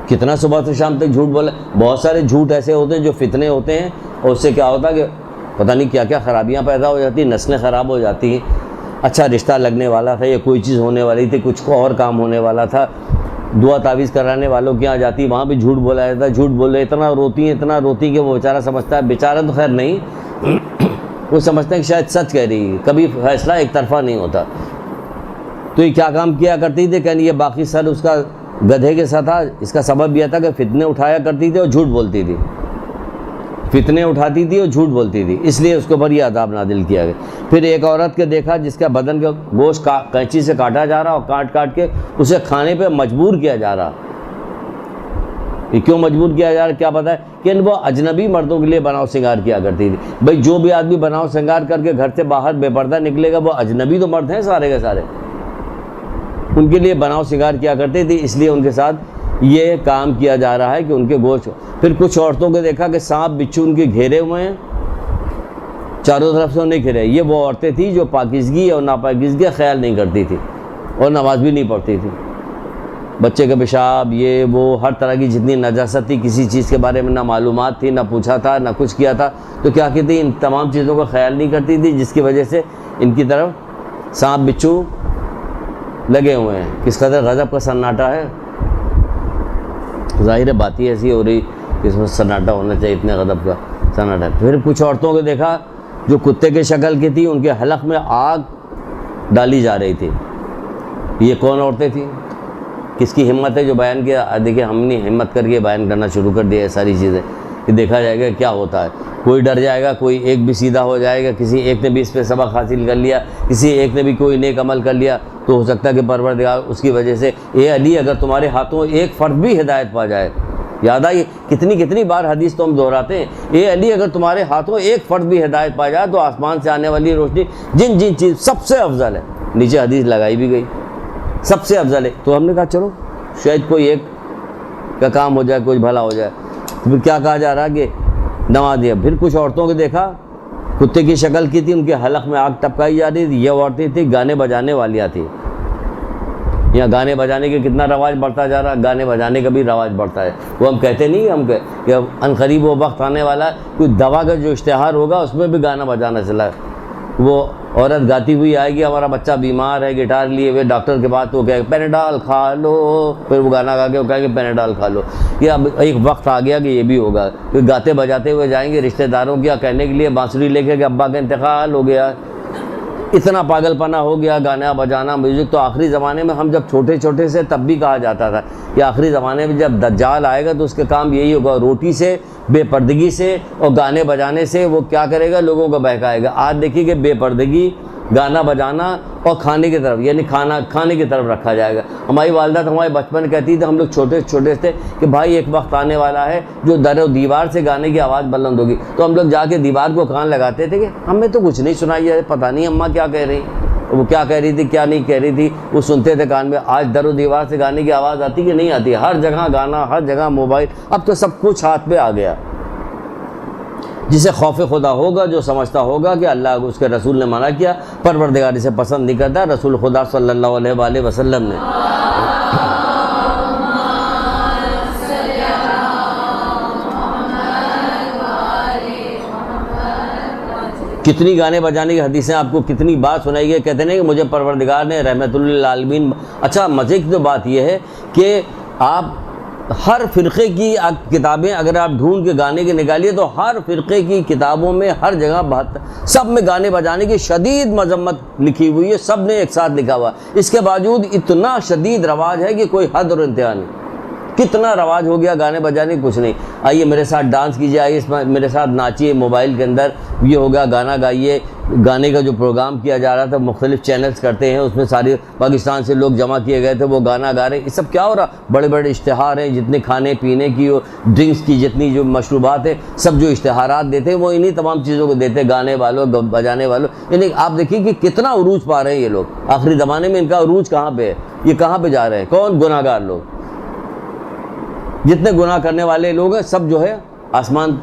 کتنا صبح سے شام تک جھوٹ بولا. بہت سارے جھوٹ ایسے ہوتے ہیں جو فتنے ہوتے ہیں، اور اس سے کیا ہوتا ہے کہ پتہ نہیں کیا کیا خرابیاں پیدا ہو جاتی ہیں، نسلیں خراب ہو جاتی ہیں. اچھا رشتہ لگنے والا تھا یا کوئی چیز ہونے والی تھی، کچھ اور کام ہونے والا تھا، دعا تعویذ کرانے والوں کے یہاں جاتی، وہاں بھی جھوٹ بولا جاتا ہے. جھوٹ بولے اتنا روتی کہ وہ بیچارہ سمجھتا ہے، بیچارہ تو خیر نہیں، وہ سمجھتے ہیں کہ شاید سچ کہہ رہی ہے. کبھی فیصلہ ایک طرفہ نہیں ہوتا. تو یہ کیا کام کیا کرتی تھی؟ کہنے یہ باقی سر اس کا گدھے کے ساتھ تھا. اس کا سبب یہ تھا کہ فتنے اٹھایا کرتی تھی اور جھوٹ بولتی تھی. فتنے اٹھاتی تھی اور جھوٹ بولتی تھی, اس لیے اس کے اوپر یہ عذاب نازل کیا گیا. پھر ایک عورت کے دیکھا جس کا بدن کا گوشت قینچی سے کاٹا جا رہا اور کاٹ کاٹ کے اسے کھانے پہ مجبور کیا جا رہا. یہ کیوں مجبور کیا جا رہا کیا پتہ ہے؟ کہ وہ اجنبی مردوں کے لیے بناؤ سنگار کیا کرتی تھی. بھائی جو بھی آدمی بناؤ سنگار کر کے گھر سے باہر بے پردہ نکلے گا وہ اجنبی تو مرد ہیں سارے کے سارے, ان کے لیے بناؤ سنگار کیا کرتے تھے, اس لیے ان کے ساتھ یہ کام کیا جا رہا ہے کہ ان کے گوشت. پھر کچھ عورتوں کو دیکھا کہ سانپ بچھو ان کے گھیرے ہوئے ہیں, چاروں طرف سے انہیں گھیرے. یہ وہ عورتیں تھیں جو پاکیزگی اور ناپاکیزگی کا خیال نہیں کرتی تھی اور نماز بھی نہیں پڑھتی تھی. بچے کا پیشاب یہ وہ ہر طرح کی جتنی نجاست تھی, کسی چیز کے بارے میں نہ معلومات تھی, نہ پوچھا تھا, نہ کچھ کیا تھا, تو کیا کہتی ان تمام چیزوں کا خیال نہیں کرتی تھی, جس کی وجہ سے ان کی طرف سانپ بچھو لگے ہوئے ہیں. کس قدر غضب کا سناٹا ہے, ظاہر بات ہی ایسی ہو رہی کہ اس میں سناٹا ہونا چاہیے, اتنے غضب کا سناٹا. پھر کچھ عورتوں کو دیکھا جو کتے کے شکل کی تھی, ان کے حلق میں آگ ڈالی جا رہی تھی. یہ کون عورتیں تھیں؟ کس کی ہمت ہے جو بیان کیا؟ دیکھیں ہم نے ہمت کر کے بیان کرنا شروع کر دیا ہے ساری چیزیں, کہ دیکھا جائے گا کیا ہوتا ہے. کوئی ڈر جائے گا, کوئی ایک بھی سیدھا ہو جائے گا, کسی ایک نے بھی اس پہ سبق حاصل کر لیا, کسی ایک نے بھی کوئی نیک عمل کر لیا, تو ہو سکتا ہے کہ پروردگار اس کی وجہ سے اے علی اگر تمہارے ہاتھوں ایک فرد بھی ہدایت پا جائے. یاد آئی کتنی بار حدیث تو ہم دہراتے ہیں, اے علی اگر تمہارے ہاتھوں ایک فرد بھی ہدایت پا جائے تو آسمان سے آنے والی روشنی جن چیز سب سے افضل ہے, نیچے حدیث لگائی بھی گئی, سب سے افضل ہے. تو ہم نے کہا چلو شاید کوئی ایک کا کام ہو جائے, کوئی بھلا ہو جائے. پھر کیا کہا جا رہا کہ نماز دیا. پھر کچھ عورتوں کو دیکھا کتے کی شکل کی تھی, ان کے حلق میں آگ ٹپکائی جا رہی تھی. یہ عورتیں تھیں گانے بجانے والیاں تھیں. یہاں گانے بجانے کے کتنا رواج بڑھتا جا رہا, گانے بجانے کا بھی رواج بڑھتا ہے. وہ ہم کہتے نہیں, ہم کہ ان قریب وہ وقت آنے والا ہے, کوئی دوا کا جو اشتہار ہوگا اس میں بھی گانا بجانا چلا ہے. وہ عورت گاتی ہوئی آئے گی, ہمارا بچہ بیمار ہے, گٹار لیے ہوئے ڈاکٹر کے پاس, تو وہ کہے گا پیناڈول کھا لو. پھر وہ گانا گا کے وہ کہیں گے پیناڈول کھا لو. یہ اب ایک وقت آ گیا کہ یہ بھی ہوگا, پھر گاتے بجاتے ہوئے جائیں گے رشتہ داروں کیا کہنے کے لیے بانسری لے کے کہ ابا کا انتقال ہو گیا. اتنا پاگل پنا ہو گیا گانا بجانا میوزک. تو آخری زمانے میں ہم جب چھوٹے چھوٹے سے تب بھی کہا جاتا تھا کہ آخری زمانے میں جب دجال آئے گا تو اس کے کام یہی ہوگا, روٹی سے, بے پردگی سے اور گانے بجانے سے وہ کیا کرے گا, لوگوں کو بہکائے گا. آج دیکھیے کہ بے پردگی, گانا بجانا اور کھانے کی طرف, یعنی کھانے کی طرف رکھا جائے گا. ہماری والدہ تو ہمارے بچپن کہتی تھی, ہم لوگ چھوٹے چھوٹے تھے, کہ بھائی ایک وقت آنے والا ہے جو در و دیوار سے گانے کی آواز بلند ہوگی. تو ہم لوگ جا کے دیوار کو کان لگاتے تھے کہ ہمیں تو کچھ نہیں سنائی ہے, پتہ نہیں اماں کیا کہہ رہی, وہ کیا کہہ رہی تھی کیا نہیں کہہ رہی تھی, وہ سنتے تھے کان میں. آج در و دیوار سے گانے کی آواز آتی کہ نہیں آتی؟ ہر جگہ گانا, ہر جگہ موبائل. اب تو سب کچھ ہاتھ پہ آ گیا. جسے خوف خدا ہوگا, جو سمجھتا ہوگا کہ اللہ اس کے رسول نے منع کیا, پروردگار اسے پسند نہیں کرتا, رسول خدا صلی اللہ علیہ وآلہ وسلم نے. کتنی گانے بجانے کی حدیثیں آپ کو کتنی بات سنائی گئی. کہتے ہیں کہ مجھے پروردگار نے رحمت للعالمین. اچھا مزے کی تو بات یہ ہے کہ آپ ہر فرقے کی کتابیں اگر آپ ڈھونڈ کے گانے کے نکالیے تو ہر فرقے کی کتابوں میں ہر جگہ سب میں گانے بجانے کی شدید مذمت لکھی ہوئی ہے, سب نے ایک ساتھ لکھا ہوا. اس کے باوجود اتنا شدید رواج ہے کہ کوئی حد اور انتہا نہیں. کتنا رواج ہو گیا گانے بجانے, کچھ نہیں. آئیے میرے ساتھ ڈانس کیجیے, آئیے میرے ساتھ ناچیے, موبائل کے اندر یہ ہوگا گانا گائیے. گانے کا جو پروگرام کیا جا رہا تھا, مختلف چینلز کرتے ہیں, اس میں سارے پاکستان سے لوگ جمع کیے گئے تھے, وہ گانا گا رہے ہیں. یہ سب کیا ہو رہا؟ بڑے بڑے اشتہار ہیں, جتنے کھانے پینے کی اور ڈرنکس کی جتنی جو مشروبات ہیں, سب جو اشتہارات دیتے ہیں وہ انہی تمام چیزوں کو دیتے ہیں, گانے والوں بجانے والوں. یعنی آپ دیکھیے کہ کتنا عروج پا رہے ہیں یہ لوگ. آخری زمانے میں ان کا عروج کہاں پہ ہے, یہ کہاں پہ جا رہے ہیں؟ کون؟ گناہ گار لوگ. جتنے گناہ کرنے والے لوگ ہیں سب جو ہے آسمان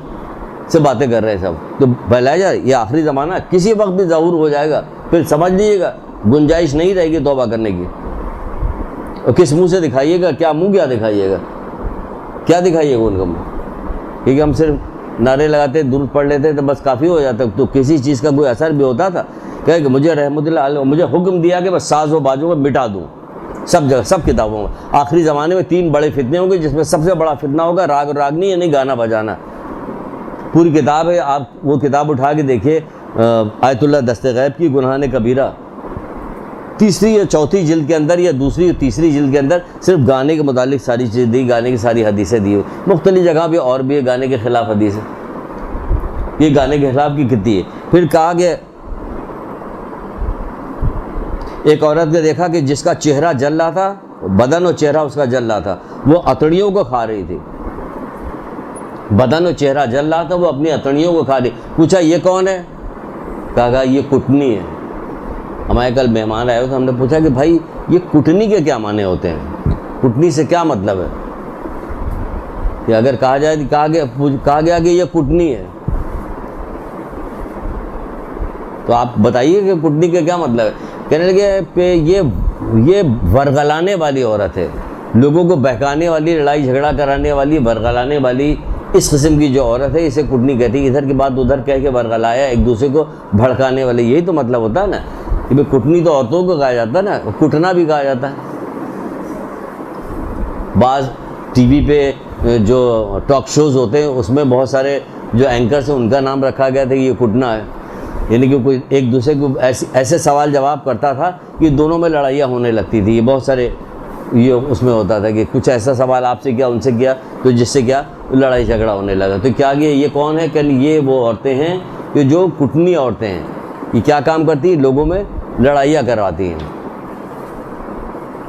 سے باتیں کر رہے ہیں سب. تو بھلا جائے یہ آخری زمانہ کسی وقت بھی ظہور ہو جائے گا, پھر سمجھ لیجیے گا گنجائش نہیں رہے گی توبہ کرنے کی. اور کس منہ سے دکھائیے گا, کیا منہ کیا دکھائیے گا, کیا دکھائیے گا ان کا منہ؟ کیونکہ ہم صرف نعرے لگاتے, درود پڑھ لیتے تو بس کافی ہو جاتا. تو کسی چیز کا کوئی اثر بھی ہوتا تھا؟ کہ مجھے رحمت اللہ علیہ مجھے حکم دیا کہ بس ساز و بازوں کو مٹا دوں سب جگہ, سب کتابوں میں. آخری زمانے میں 3 بڑے فتنے ہوں گے, جس میں سب سے بڑا فتنہ ہوگا راگ اور راگنی, یعنی گانا بجانا. پوری کتاب ہے, آپ وہ کتاب اٹھا کے دیکھیے, آیت اللہ دست غیب کی گناہ کبیرہ, تیسری یا چوتھی جلد کے اندر یا دوسری اور تیسری جلد کے اندر صرف گانے کے متعلق ساری چیزیں دی، گانے کی ساری حدیثیں دی ہوئی. مختلف جگہ پہ اور بھی ہے گانے کے خلاف حدیث ہے. یہ گانے کے خلاف کی کتنی ہے. پھر کہا کہ ایک عورت نے دیکھا کہ جس کا چہرہ جل رہا تھا، بدن اور چہرہ اس کا جل رہا تھا، وہ اتڑیوں کو کھا رہی تھی. بدن اور چہرہ جل رہا تھا، وہ اپنی اتڑیوں کو کھا رہی. پوچھا یہ کون ہے؟ کہا یہ کٹنی ہے. ہمارے کل مہمان آئے تو ہم نے پوچھا کہ بھائی یہ کٹنی کے کیا معنی ہوتے ہیں؟ کٹنی سے کیا مطلب ہے؟ کہ اگر کہا جائے کہا گیا کہ یہ کٹنی ہے، تو آپ بتائیے کہ کٹنی کے کیا مطلب ہے. کہنے لگے کہ یہ ورغلانے والی عورت ہے، لوگوں کو بہکانے والی، لڑائی جھگڑا کرانے والی، ورغلانے والی اس قسم کی جو عورت ہے اسے کٹنی کہتی ہے. ادھر کی بات ادھر کہہ کے ورغلایا، ایک دوسرے کو بھڑکانے والے، یہی تو مطلب ہوتا ہے نا. کہ بھائی کٹنی تو عورتوں کو کہا جاتا ہے نا، کٹنا بھی کہا جاتا ہے. بعض ٹی وی پہ جو ٹاک شوز ہوتے ہیں اس میں بہت سارے جو اینکرز ہیں ان کا نام رکھا گیا تھا کہ یہ کٹنا ہے. یعنی کہ کوئی ایک دوسرے کو ایسے سوال جواب کرتا تھا کہ دونوں میں لڑائیاں ہونے لگتی تھی. یہ بہت سارے یہ اس میں ہوتا تھا کہ کچھ ایسا سوال آپ سے کیا ان سے کیا تو جس سے کیا لڑائی جھگڑا ہونے لگا. تو کیا یہ کون ہے؟ کہ یہ وہ عورتیں ہیں کہ جو کٹنی عورتیں ہیں. یہ کیا کام کرتی ہیں؟ لوگوں میں لڑائیاں کرواتی ہیں.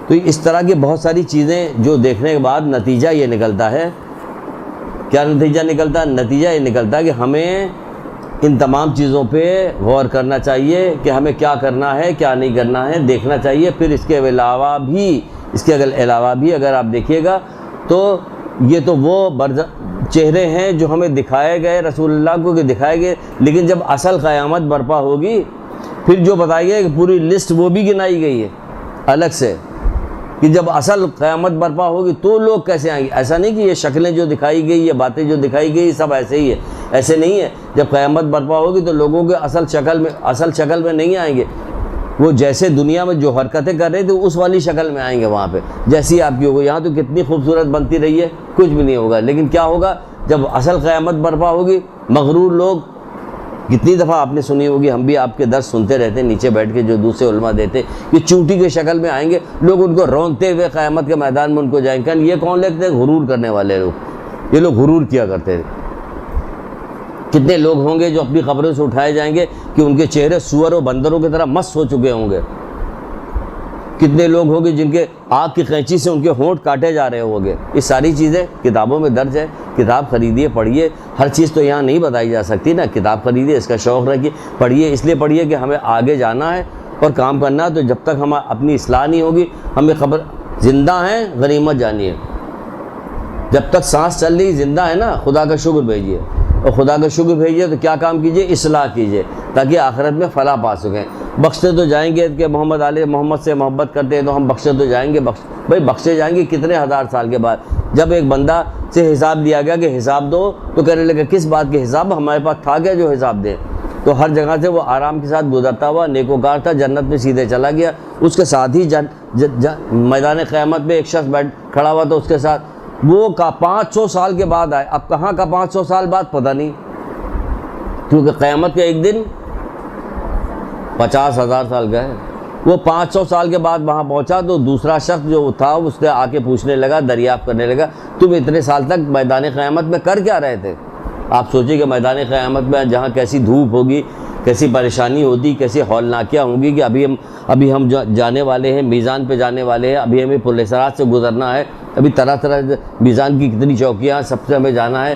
تو اس طرح کی بہت ساری چیزیں جو دیکھنے کے بعد نتیجہ یہ نکلتا ہے. کیا نتیجہ نکلتا ہے؟ نتیجہ یہ نکلتا ہے کہ ہمیں ان تمام چیزوں پہ غور کرنا چاہیے کہ ہمیں کیا کرنا ہے کیا نہیں کرنا ہے، دیکھنا چاہیے. پھر اس کے علاوہ بھی اگر آپ دیکھیے گا تو یہ تو وہ چہرے ہیں جو ہمیں دکھائے گئے رسول اللہ کو کہ دکھائے گئے، لیکن جب اصل قیامت برپا ہوگی پھر جو بتائی گئی کہ پوری لسٹ وہ بھی گنائی گئی ہے الگ سے کہ جب اصل قیامت برپا ہوگی تو لوگ کیسے آئیں گے. ایسا نہیں کہ یہ شکلیں جو دکھائی گئی، یہ باتیں جو دکھائی گئی سب ایسے ہی ہے، ایسے نہیں ہے. جب قیامت برپا ہوگی تو لوگوں کے اصل شکل میں نہیں آئیں گے. وہ جیسے دنیا میں جو حرکتیں کر رہے تھے اس والی شکل میں آئیں گے وہاں پہ، جیسی آپ کی ہوگی. یہاں تو کتنی خوبصورت بنتی رہی ہے، کچھ بھی نہیں ہوگا. لیکن کیا ہوگا جب اصل قیامت برپا ہوگی؟ مغرور لوگ، کتنی دفعہ آپ نے سنی ہوگی، ہم بھی آپ کے درس سنتے رہتے ہیں نیچے بیٹھ کے جو دوسرے علماء دیتے، کہ چونٹی کے شکل میں آئیں گے لوگ، ان کو رونتے ہوئے قیامت کے میدان میں ان کو جائیں گے. یہ کون لگتے ہیں؟ غرور کرنے والے لوگ. یہ لوگ غرور کیا کرتے تھے. کتنے لوگ ہوں گے جو اپنی قبروں سے اٹھائے جائیں گے کہ ان کے چہرے سور و بندروں کی طرح مست ہو چکے ہوں گے. کتنے لوگ ہوں گے جن کے آگ کی قینچی سے ان کے ہونٹ کاٹے جا رہے ہوں گے. یہ ساری چیزیں کتابوں میں درج ہے. کتاب خریدیے، پڑھیے. ہر چیز تو یہاں نہیں بتائی جا سکتی نا. کتاب خریدیے، اس کا شوق رکھیے، پڑھیے. اس لیے پڑھیے کہ ہمیں آگے جانا ہے اور کام کرنا ہے. تو جب تک ہم اپنی اصلاح نہیں ہوگی، ہمیں خبر زندہ ہیں غنیمت جانیے. جب تک سانس چل رہی زندہ ہے نا، خدا کا شکر بھیجیے. اور خدا کا شکر بھیجیے تو کیا کام کیجیے؟ اصلاح کیجیے تاکہ آخرت میں فلاح پا سکیں. بخشتے تو جائیں گے کہ محمد سے محبت کرتے ہیں تو ہم بخشتے تو جائیں گے. بھائی بخشے جائیں گے کتنے ہزار سال کے بعد. جب ایک بندہ سے حساب دیا گیا کہ حساب دو تو کہنے لگا کس بات کے حساب؟ ہمارے پاس تھا کیا جو حساب دے؟ تو ہر جگہ سے وہ آرام کے ساتھ گزرتا ہوا نیکوکار تھا، جنت میں سیدھے چلا گیا. اس کے ساتھ ہی میدان قیامت میں ایک شخص کھڑا ہوا تھا اس کے ساتھ. وہ 500 سال کے بعد آئے. اب کہاں کا 500 سال بعد پتہ نہیں، کیونکہ قیامت کا ایک دن 50,000 سال کا ہے. وہ 500 سال کے بعد وہاں پہنچا تو دوسرا شخص جو تھا اس نے آ کے پوچھنے لگا، دریافت کرنے لگا، تم اتنے سال تک میدان قیامت میں کر کیا رہے تھے؟ آپ سوچیں کہ میدان قیامت میں جہاں کیسی دھوپ ہوگی، کیسی پریشانی ہوتی، کیسی ہولناکیاں ہوں گی کہ ابھی ہم جانے والے ہیں، میزان پہ جانے والے ہیں، ابھی ہمیں پل صراط سے گزرنا ہے، ابھی طرح طرح میزان کی کتنی چوکیاں سب سے ہمیں جانا ہے.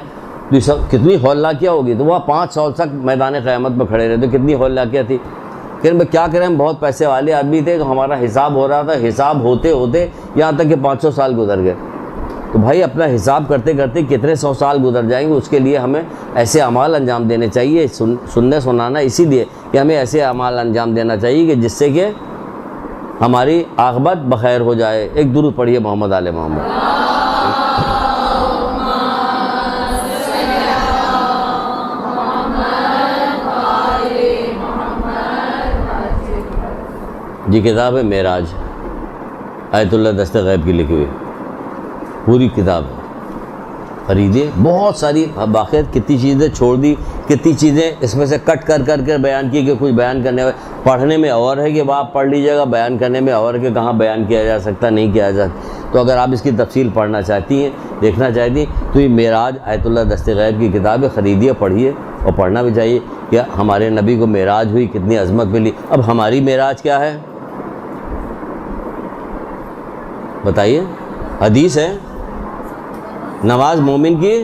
تو سب کتنی ہولناکیاں ہوگی. تو وہ 5 سال تک میدان قیامت میں کھڑے رہے تو کتنی ہولناکیاں تھی. کہ کیا کریں، ہم بہت پیسے والے آدمی تھے تو ہمارا حساب ہو رہا تھا. حساب ہوتے ہوتے یہاں تک کہ 500 سال گزر گئے. تو بھائی اپنا حساب کرتے کرتے کتنے 100 سال گزر جائیں گے. اس کے لیے ہمیں ایسے اعمال انجام دینے چاہیے. سننے سنانا اسی لیے کہ ہمیں ایسے اعمال انجام دینا چاہیے کہ جس سے کہ ہماری عاقبت بخیر ہو جائے. ایک درود پڑھیے محمد آل محمد. جی کتاب ہے معراج، آیت اللہ دست غیب کی لکھی ہوئی پوری کتاب ہے. خریدیے. بہت ساری باقی کتنی چیزیں چھوڑ دی کتنی چیزیں اس میں سے کٹ کر کر کے بیان کی کہ کچھ بیان کرنے میں پڑھنے میں اور ہے کہ وہ آپ پڑھ لیجیے گا، بیان کرنے میں اور ہے کہ کہاں بیان کیا جا سکتا نہیں کیا جا سکتا۔ تو اگر آپ اس کی تفصیل پڑھنا چاہتی ہیں، دیکھنا چاہتی ہیں، تو یہ معراج آیت اللہ دست غیب کی کتابیں خریدیے، پڑھیے، اور پڑھنا بھی چاہیے کہ ہمارے نبی کو معراج ہوئی، کتنی عظمت ملی۔ اب ہماری معراج کیا ہے بتائیے؟ حدیث ہے نماز مومن کی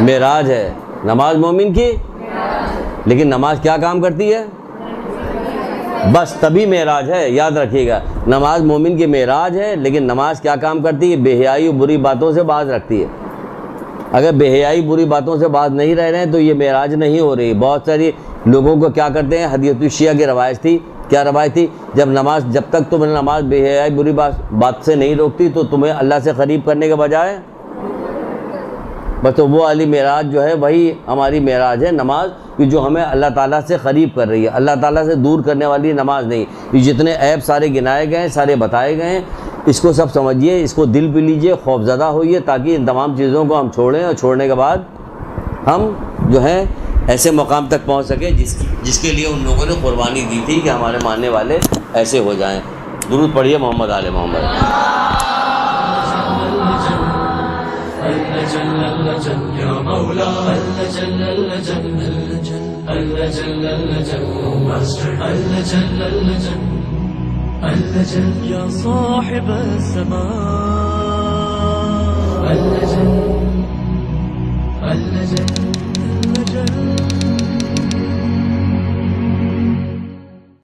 معراج ہے، نماز مومن کی، لیکن نماز کیا کام کرتی ہے؟ بس تبھی معراج ہے، یاد رکھیے گا، نماز مومن کی معراج ہے، لیکن نماز کیا کام کرتی ہے؟ بے حیائی و بری باتوں سے باز رکھتی ہے۔ اگر بے حیائی بری باتوں سے باز نہیں رہ رہے ہیں تو یہ معراج نہیں ہو رہی۔ بہت ساری لوگوں کو کیا کرتے ہیں، حدیث الشیعہ کی روایت تھی، کیا روایت تھی؟ جب تک تم نماز بے حیائی بری بات سے نہیں روکتی تو تمہیں اللہ سے قریب کرنے کے بجائے بس تو وہ علی معراج جو ہے وہی ہماری معراج ہے، نماز کہ جو ہمیں اللہ تعالیٰ سے قریب کر رہی ہے، اللہ تعالیٰ سے دور کرنے والی نماز نہیں۔ یہ جتنے عیب سارے گنائے گئے ہیں، سارے بتائے گئے ہیں، اس کو سب سمجھیے، اس کو دل پہ لیجیے، خوف زدہ ہوئیے، تاکہ ان تمام چیزوں کو ہم چھوڑیں، اور چھوڑنے کے بعد ہم جو ہے ایسے مقام تک پہنچ سکیں جس کے لیے ان لوگوں نے قربانی دی تھی کہ ہمارے ماننے والے ایسے ہو جائیں۔ درود پڑھیے محمد آل محمد۔ يا صاحب الزمان